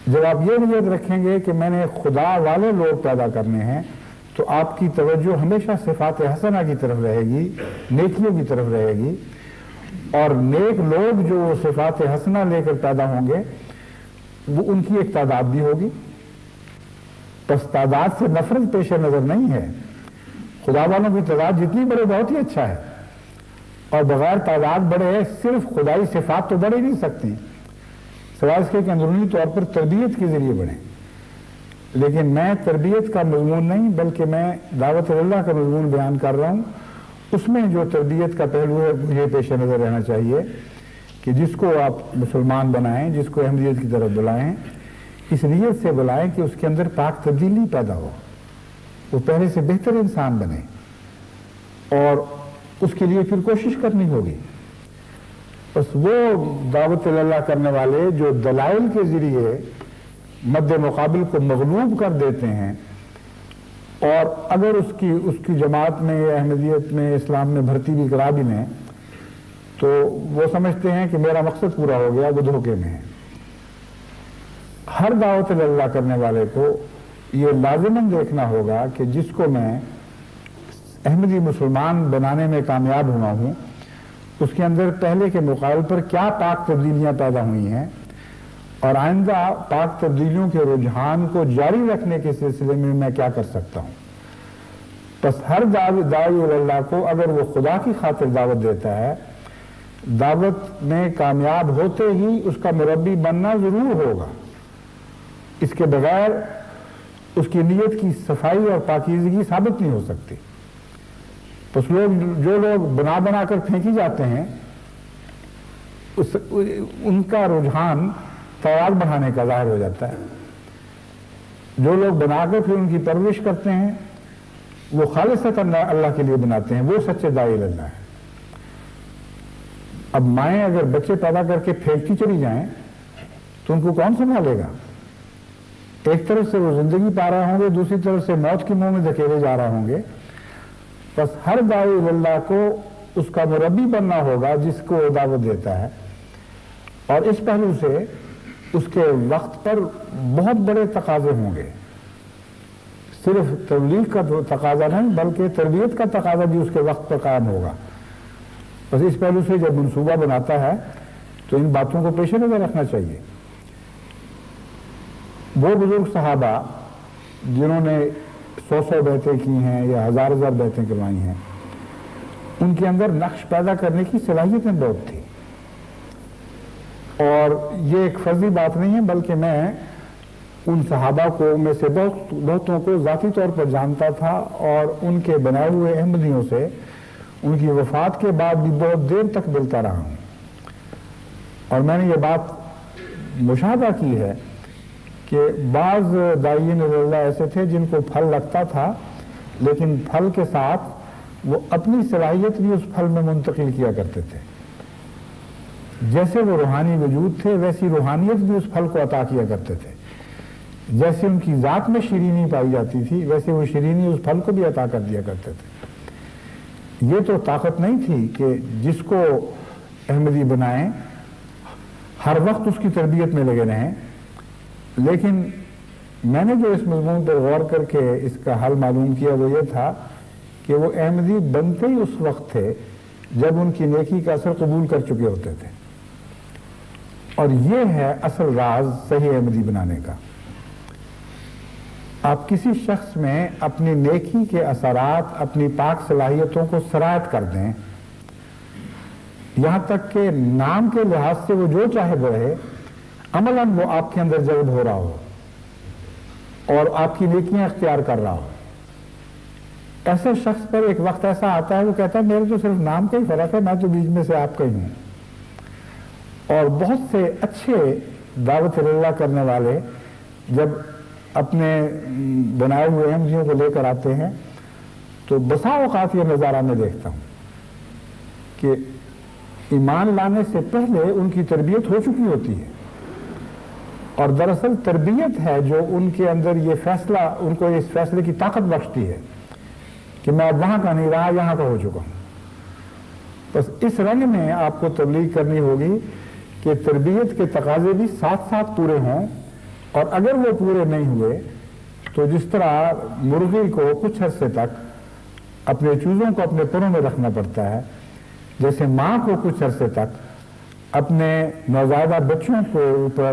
جب آپ یہ نیت رکھیں گے کہ میں نے خدا والے لوگ پیدا کرنے ہیں تو آپ کی توجہ ہمیشہ صفات حسنہ کی طرف رہے گی، نیکیوں کی طرف رہے گی، اور نیک لوگ جو صفات حسنہ لے کر پیدا ہوں گے وہ ان کی ایک تعداد بھی ہوگی۔ بس تعداد سے نفرت پیش نظر نہیں ہے، خدا والوں کی تعداد جتنی بڑے بہت ہی اچھا ہے، اور بغیر تعداد بڑے صرف خدائی صفات تو بڑھ ہی نہیں سکتی، سوائے اس کے کہ اندرونی طور پر تربیت کے ذریعے بڑھیں۔ لیکن میں تربیت کا مضمون نہیں بلکہ میں دعوت اللہ کا مضمون بیان کر رہا ہوں، اس میں جو تربیت کا پہلو ہے مجھے پیش نظر رہنا چاہیے کہ جس کو آپ مسلمان بنائیں، جس کو احمدیت کی طرف بلائیں، اس نیت سے بلائیں کہ اس کے اندر پاک تبدیلی پیدا ہو، وہ پہلے سے بہتر انسان بنے، اور اس کے لیے پھر کوشش کرنی ہوگی۔ بس وہ دعوت اللہ کرنے والے جو دلائل کے ذریعے مد مقابل کو مغلوب کر دیتے ہیں، اور اگر اس کی جماعت میں یا احمدیت میں اسلام میں بھرتی بھی کرا بھی لیں تو وہ سمجھتے ہیں کہ میرا مقصد پورا ہو گیا، وہ دھوکے میں ہے۔ ہر دعوت اللہ کرنے والے کو یہ لازماً دیکھنا ہوگا کہ جس کو میں احمدی مسلمان بنانے میں کامیاب ہوا ہوں اس کے اندر پہلے کے مقابل پر کیا پاک تبدیلیاں پیدا ہوئی ہیں، اور آئندہ پاک تبدیلیوں کے رجحان کو جاری رکھنے کے سلسلے میں کیا کر سکتا ہوں۔ بس ہر داعی اللہ کو اگر وہ خدا کی خاطر دعوت دیتا ہے، دعوت میں کامیاب ہوتے ہی اس کا مربی بننا ضرور ہوگا، اس کے بغیر اس کی نیت کی صفائی اور پاکیزگی ثابت نہیں ہو سکتی۔ بس جو لوگ بنا بنا کر پھینکی جاتے ہیں ان کا رجحان تعداد بڑھانے کا ظاہر ہو جاتا ہے، جو لوگ بنا کر پھر ان کی پرورش کرتے ہیں وہ خالصتاً اللہ کے لیے بناتے ہیں، وہ سچے داعی اللہ ہیں۔ اب مائیں اگر بچے پیدا کر کے پھینکتی چلی جائیں تو ان کو کون سنبھالے گا؟ ایک طرف سے وہ زندگی پا رہے ہوں گے، دوسری طرف سے موت کے منہ میں دھکیلے جا رہے ہوں گے۔ بس ہر داعی اللہ کو اس کا مربی بننا ہوگا جس کو وہ دعوت دیتا ہے، اور اس پہلو سے اس کے وقت پر بہت بڑے تقاضے ہوں گے، صرف تبلیغ کا تقاضا نہیں بلکہ تربیت کا تقاضا بھی اس کے وقت پر قائم ہوگا۔ بس اس پہلو سے جب منصوبہ بناتا ہے تو ان باتوں کو پیش نظر رکھنا چاہیے۔ وہ بزرگ صحابہ جنہوں نے 100 بیعتیں کی ہیں یا 1000 بیعتیں کروائی ہیں، ان کے اندر نقش پیدا کرنے کی صلاحیتیں بہت تھی، اور یہ ایک فرضی بات نہیں ہے بلکہ میں ان صحابہ کو میں سے بہتوں کو ذاتی طور پر جانتا تھا، اور ان کے بنائے ہوئے احمدیوں سے ان کی وفات کے بعد بھی بہت دیر تک ملتا رہا ہوں، اور میں نے یہ بات مشاہدہ کی ہے کہ بعض داعین اللہ ایسے تھے جن کو پھل لگتا تھا لیکن پھل کے ساتھ وہ اپنی صلاحیت بھی اس پھل میں منتقل کیا کرتے تھے، جیسے وہ روحانی وجود تھے ویسی روحانیت بھی اس پھل کو عطا کیا کرتے تھے، جیسے ان کی ذات میں شیرینی پائی جاتی تھی ویسے وہ شیرینی اس پھل کو بھی عطا کر دیا کرتے تھے۔ یہ تو طاقت نہیں تھی کہ جس کو احمدی بنائیں ہر وقت اس کی تربیت میں لگے رہیں، لیکن میں نے جو اس مضمون پر غور کر کے اس کا حل معلوم کیا وہ یہ تھا کہ وہ احمدی بنتے ہی اس وقت تھے جب ان کی نیکی کا اثر قبول کر چکے ہوتے تھے، اور یہ ہے اصل راز صحیح احمدی بنانے کا۔ آپ کسی شخص میں اپنی نیکی کے اثرات، اپنی پاک صلاحیتوں کو سرایت کر دیں، یہاں تک کہ نام کے لحاظ سے وہ جو چاہے بڑھے، عملاً وہ آپ کے اندر جذب ہو رہا ہو اور آپ کی نیکیاں اختیار کر رہا ہو، ایسے شخص پر ایک وقت ایسا آتا ہے وہ کہتا ہے میرے تو صرف نام کا ہی فرق ہے، میں تو بیچ میں سے آپ کا ہی ہوں۔ اور بہت سے اچھے دعوت اللہ کرنے والے جب اپنے بنائے ہوئے احمدیوں کو لے کر آتے ہیں تو بسا اوقات یہ نظارہ میں دیکھتا ہوں کہ ایمان لانے سے پہلے ان کی تربیت ہو چکی ہوتی ہے، اور دراصل تربیت ہے جو ان کے اندر یہ فیصلہ، ان کو اس فیصلے کی طاقت بخشتی ہے کہ میں اب وہاں کا نہیں رہا، یہاں کا ہو چکا ہوں۔ بس اس رنگ میں آپ کو تبلیغ کرنی ہوگی کہ تربیت کے تقاضے بھی ساتھ ساتھ پورے ہوں، اور اگر وہ پورے نہیں ہوئے تو جس طرح مرغی کو کچھ عرصے تک اپنے چوزوں کو اپنے پروں میں رکھنا پڑتا ہے، جیسے ماں کو کچھ عرصے تک اپنے نوزائیدہ بچوں کے اوپر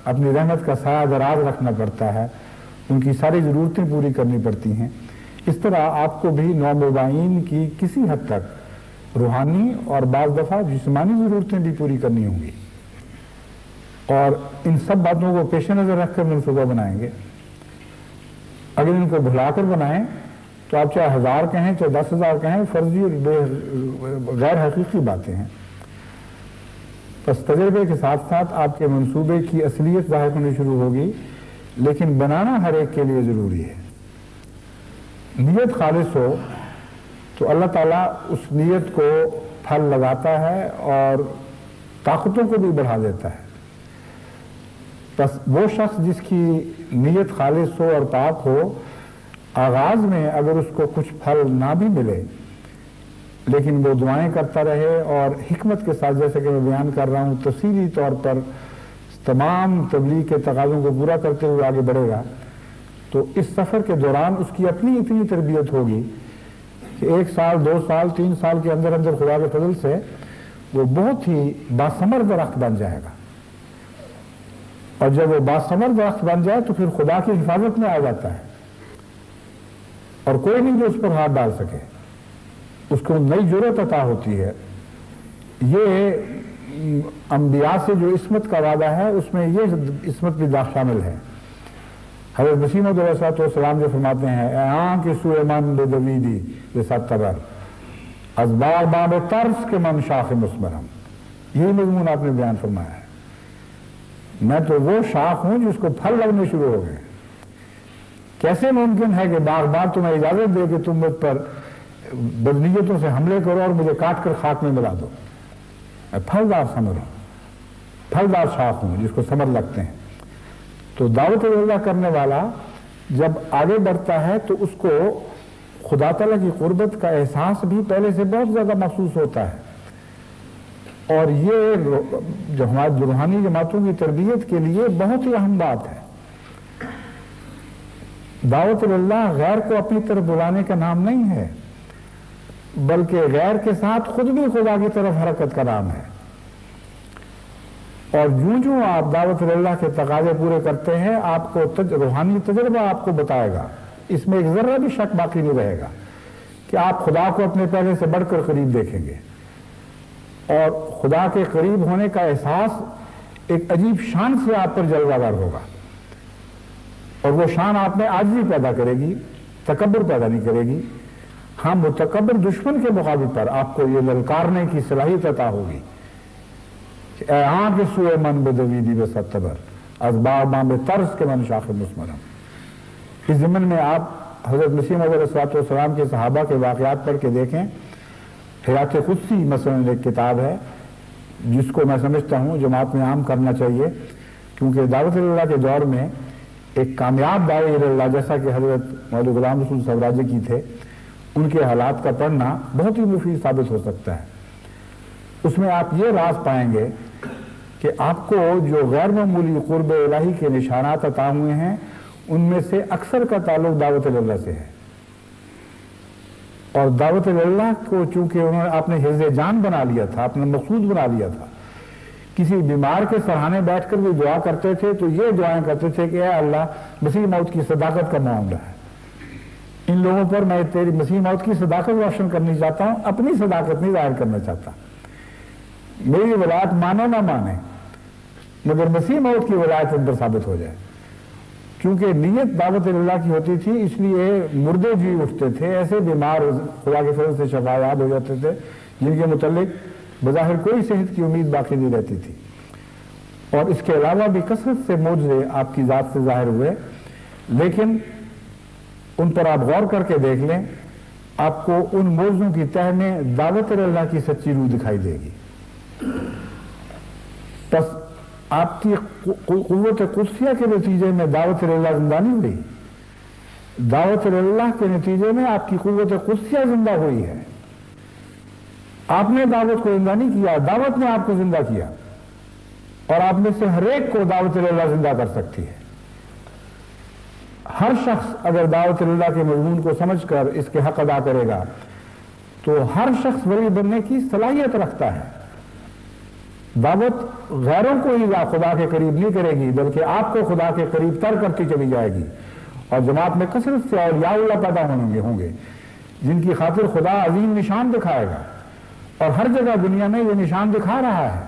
اپنی رحمت کا سایہ دراز رکھنا پڑتا ہے، ان کی ساری ضرورتیں پوری کرنی پڑتی ہیں، اس طرح آپ کو بھی نومبائین کی کسی حد تک روحانی اور بعض دفعہ جسمانی ضرورتیں بھی پوری کرنی ہوں گی، اور ان سب باتوں کو پیش نظر رکھ کر منصوبہ بنائیں گے۔ اگر ان کو بھلا کر بنائیں تو آپ چاہے 1000 کہیں چاہے 10,000 کہیں، فرضی اور غیر حقیقی باتیں ہیں۔ بس تجربے کے ساتھ ساتھ آپ کے منصوبے کی اصلیت ظاہر ہونی شروع ہوگی، لیکن بنانا ہر ایک کے لیے ضروری ہے۔ نیت خالص ہو تو اللہ تعالیٰ اس نیت کو پھل لگاتا ہے اور طاقتوں کو بھی بڑھا دیتا ہے۔ بس وہ شخص جس کی نیت خالص ہو اور پاک ہو، آغاز میں اگر اس کو کچھ پھل نہ بھی ملے لیکن وہ دعائیں کرتا رہے اور حکمت کے ساتھ، جیسے کہ میں بیان کر رہا ہوں، تفصیلی طور پر تمام تبلیغ کے تقاضوں کو پورا کرتے ہوئے آگے بڑھے گا، تو اس سفر کے دوران اس کی اپنی اتنی تربیت ہوگی کہ 1 سال 2 سال 3 سال کے اندر اندر خدا کے فضل سے وہ بہت ہی باثمر درخت بن جائے گا، اور جب وہ باثمر درخت بن جائے تو پھر خدا کی حفاظت میں آ جاتا ہے، اور کوئی نہیں جو اس پر ہاتھ ڈال سکے، اس کو نئی جرأت عطا ہوتی ہے۔ یہ انبیاء سے جو عصمت کا وعدہ ہے اس میں یہ عصمت بھی شامل ہے۔ حضرت مسیح موعود علیہ السلام جو فرماتے ہیں، اے آنکھ سوئے من بدویدی بستبر از باغ باب طرز کے من شاخ مسمرم، یہی مضمون آپ نے بیان فرمایا ہے۔ میں تو وہ شاخ ہوں جس کو پھل لگنے شروع ہو گئے۔ کیسے ممکن ہے کہ باغبان تمہیں اجازت دے کہ تم مجھ پر بدنیتوں سے حملے کرو اور مجھے کاٹ کر خاک میں ملا دو؟ میں پھلدار ثمر ہوں، پھلدار شاخ ہوں جس کو ثمر لگتے ہیں۔ تو دعوت اللہ کرنے والا جب آگے بڑھتا ہے تو اس کو خدا تعالیٰ کی قربت کا احساس بھی پہلے سے بہت زیادہ محسوس ہوتا ہے، اور یہ جو ہماری روحانی جماعتوں کی تربیت کے لیے بہت ہی اہم بات ہے۔ دعوت اللہ غیر کو اپنی طرف بلانے کا نام نہیں ہے، بلکہ غیر کے ساتھ خود بھی خدا کی طرف حرکت کا نام ہے، اور جو آپ دعوت اللہ کے تقاضے پورے کرتے ہیں، آپ کو روحانی تجربہ آپ کو بتائے گا، اس میں ایک ذرہ بھی شک باقی نہیں رہے گا کہ آپ خدا کو اپنے پہلے سے بڑھ کر قریب دیکھیں گے، اور خدا کے قریب ہونے کا احساس ایک عجیب شان سے آپ پر جلوہ گر ہوگا، اور وہ شان آپ میں عاجزی پیدا کرے گی، تکبر پیدا نہیں کرے گی۔ ہاں، متکبر دشمن کے مقابل پر آپ کو یہ للکارنے کی صلاحیت عطا ہوگی کہ اے آنکھ سوئے من بدویدی بستبر از باغ بام طرز کے من شاخ مسمرم۔ اس ضمن میں آپ حضرت مسیح موعود علیہ السلام کے صحابہ کے واقعات پڑھ کے دیکھیں۔ حیات قدسی مثلاً ایک کتاب ہے جس کو میں سمجھتا ہوں جماعت میں عام کرنا چاہیے، کیونکہ دعوت اللہ کے دور میں ایک کامیاب داعی اللہ جیسا کہ حضرت مولانا غلام رسول سوراجی کی تھے، ان کے حالات کا پڑھنا بہت ہی مفید ثابت ہو سکتا ہے۔ اس میں آپ یہ راز پائیں گے کہ آپ کو جو غیر معمولی قرب الہی کے نشانات عطا ہوئے ہیں، ان میں سے اکثر کا تعلق دعوت اللہ سے ہے، اور دعوت اللہ کو چونکہ آپ نے حفظ جان بنا لیا تھا، اپنا مقصود بنا لیا تھا، کسی بیمار کے سرہانے بیٹھ کر بھی دعا کرتے تھے تو یہ دعائیں کرتے تھے کہ اے اللہ، مسیح موعود کی صداقت کا معاملہ ہے، ان لوگوں پر میں تیری مسیح موعود کی صداقت روشن کرنی چاہتا ہوں، اپنی صداقت نہیں ظاہر کرنا چاہتا، میری ولایت مانے نہ مانے مگر مسیح موعود کی ولایت ان پر ثابت ہو جائے۔ کیونکہ نیت دعوت اللہ کی ہوتی تھی، اس لیے مردے جی اٹھتے تھے، ایسے بیمار خدا کے فضل سے شفا یاب ہو جاتے تھے جن کے متعلق بظاہر کوئی صحت کی امید باقی نہیں رہتی تھی، اور اس کے علاوہ بھی کثرت سے معجزے آپ کی ذات سے ظاہر ہوئے، لیکن ان پر آپ غور کر کے دیکھ لیں، آپ کو ان معجزوں کی تہ میں دعوت اللہ کی سچی روح دکھائی دے گی۔ بس آپ کی قوت قدسیہ کے نتیجے میں دعوت اللہ زندہ نہیں ہوئی، دعوت اللہ کے نتیجے میں آپ کی قوت قدسیہ زندہ ہوئی ہے۔ آپ نے دعوت کو زندہ نہیں کیا، دعوت نے آپ کو زندہ کیا، اور آپ میں سے ہر ایک کو دعوت اللہ زندہ کر سکتی ہے۔ ہر شخص اگر دعوت اللہ کے مضمون کو سمجھ کر اس کے حق ادا کرے گا تو ہر شخص ولی بننے کی صلاحیت رکھتا ہے. دعوت غیروں کو ہی خدا کے قریب نہیں کرے گی بلکہ آپ کو خدا کے قریب تر کرتی چلی جائے گی. اور جماعت میں کثرت سے اولیاء اللہ پیدا ہوں گے جن کی خاطر خدا عظیم نشان دکھائے گا، اور ہر جگہ دنیا میں یہ نشان دکھا رہا ہے.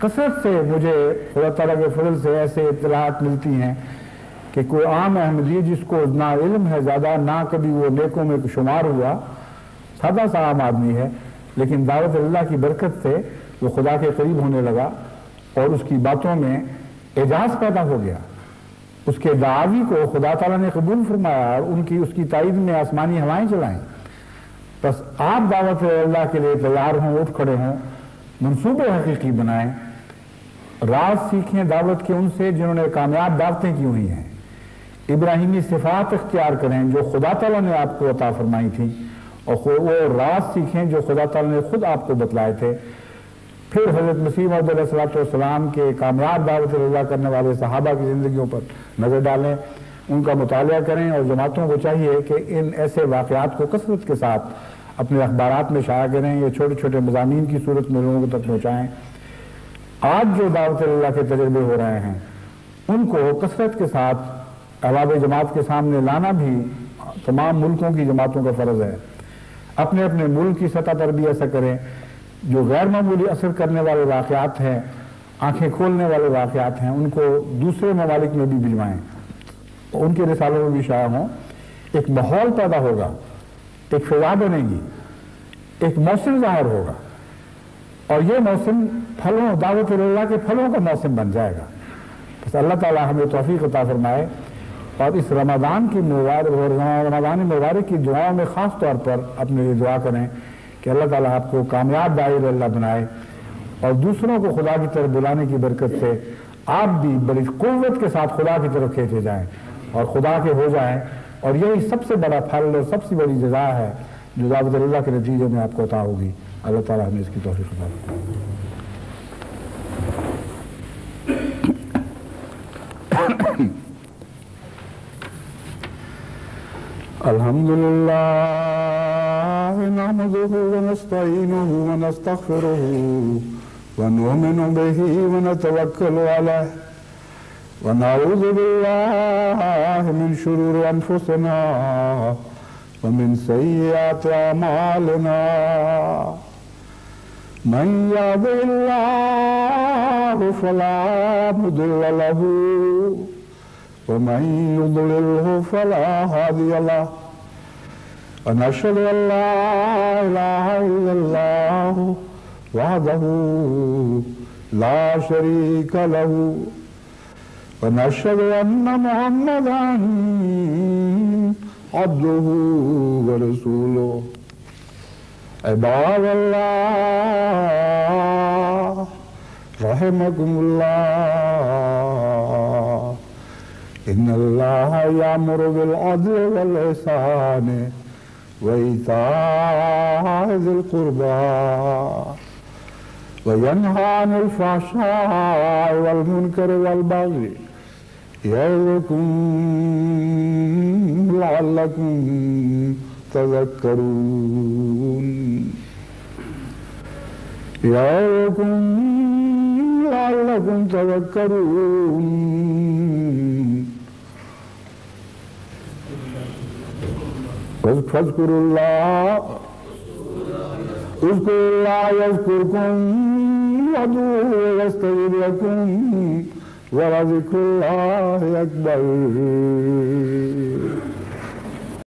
کثرت سے مجھے خدا تعالیٰ کے فضل سے ایسے اطلاعات ملتی ہیں کہ کوئی عام احمدی جس کو نہ علم ہے زیادہ، نہ کبھی وہ نیکوں میں شمار ہوا، سادہ سا عام آدمی ہے، لیکن دعوت اللہ کی برکت سے وہ خدا کے قریب ہونے لگا اور اس کی باتوں میں اعجاز پیدا ہو گیا. اس کے دعاوی کو خدا تعالیٰ نے قبول فرمایا اور اس کی تائید میں آسمانی ہوائیں چلائیں. بس آپ دعوت اللہ کے لیے تیار ہوں، اٹھ کھڑے ہوں، منصوبے حقیقی بنائیں، راز سیکھیں دعوت کے ان سے جنہوں نے کامیاب دعوتیں کی ہوئی ہیں. ابراہیمی صفات اختیار کریں جو خدا تعالیٰ نے آپ کو عطا فرمائی تھیں، اور وہ راز سیکھیں جو خدا تعالیٰ نے خود آپ کو بتلائے تھے. پھر حضرت مسیح موعود علیہ السلام کے کامیاب دعوت اللہ کرنے والے صحابہ کی زندگیوں پر نظر ڈالیں، ان کا مطالعہ کریں، اور جماعتوں کو چاہیے کہ ان ایسے واقعات کو کثرت کے ساتھ اپنے اخبارات میں شائع کریں، یہ چھوٹے چھوٹے مضامین کی صورت میں لوگوں تک پہنچائیں. آج جو دعوت اللہ کے تجربے ہو رہے ہیں ان کو کثرت کے ساتھ احباب جماعت کے سامنے لانا بھی تمام ملکوں کی جماعتوں کا فرض ہے. اپنے اپنے ملک کی سطح پر بھی ایسا کریں. جو غیر معمولی اثر کرنے والے واقعات ہیں، آنکھیں کھولنے والے واقعات ہیں، ان کو دوسرے ممالک میں بھی بھجوائیں، ان کے رسالوں میں بھی شائع ہوں. ایک ماحول پیدا ہوگا، ایک فضا بنے گی، ایک موسم ظاہر ہوگا، اور یہ موسم پھلوں، دعوت اللہ کے پھلوں کا موسم بن جائے گا. بس اللہ تعالیٰ ہمیں توفیق عطا فرمائے، اور اس رمضان مبارک کی دعاؤں میں خاص طور پر اپنے لیے دعا کریں کہ اللہ تعالیٰ آپ کو کامیاب داعی اللہ بنائے، اور دوسروں کو خدا کی طرف بلانے کی برکت سے آپ بھی بڑی قوت کے ساتھ خدا کی طرف کھینچے جائیں اور خدا کے ہو جائیں. اور یہی سب سے بڑا پھل اور سب سے بڑی جزا ہے جو دعوت اللہ کے نتیجے میں آپ کو عطا ہوگی. اللہ تعالیٰ ہمیں اس کی توفیق عطا فرمائے. الحمدللہ نحمده ونستعینه ونستغفره ونؤمن به ونتوکل علیہ ونعوذ باللہ من شرور انفسنا ومن سیئات اعمالنا من یهده اللہ فلا مضل له ومن يضلله فلا هادي له ونشهد أن لا إله إلا الله وحده لا شريك له ونشهد أن محمدا عبده ورسوله. عباد الله رحمكم الله، إن الله يأمر بالعدل والإحسان وإيتاء ذي القربى وينهى عن الفحشاء والمنكر والبغي يعظكم لعلكم تذكرون. يعظكم لعلكم تذكرون. فاذكروا الله يذكركم وادعوه يستجب لكم ولذكر الله أكبر.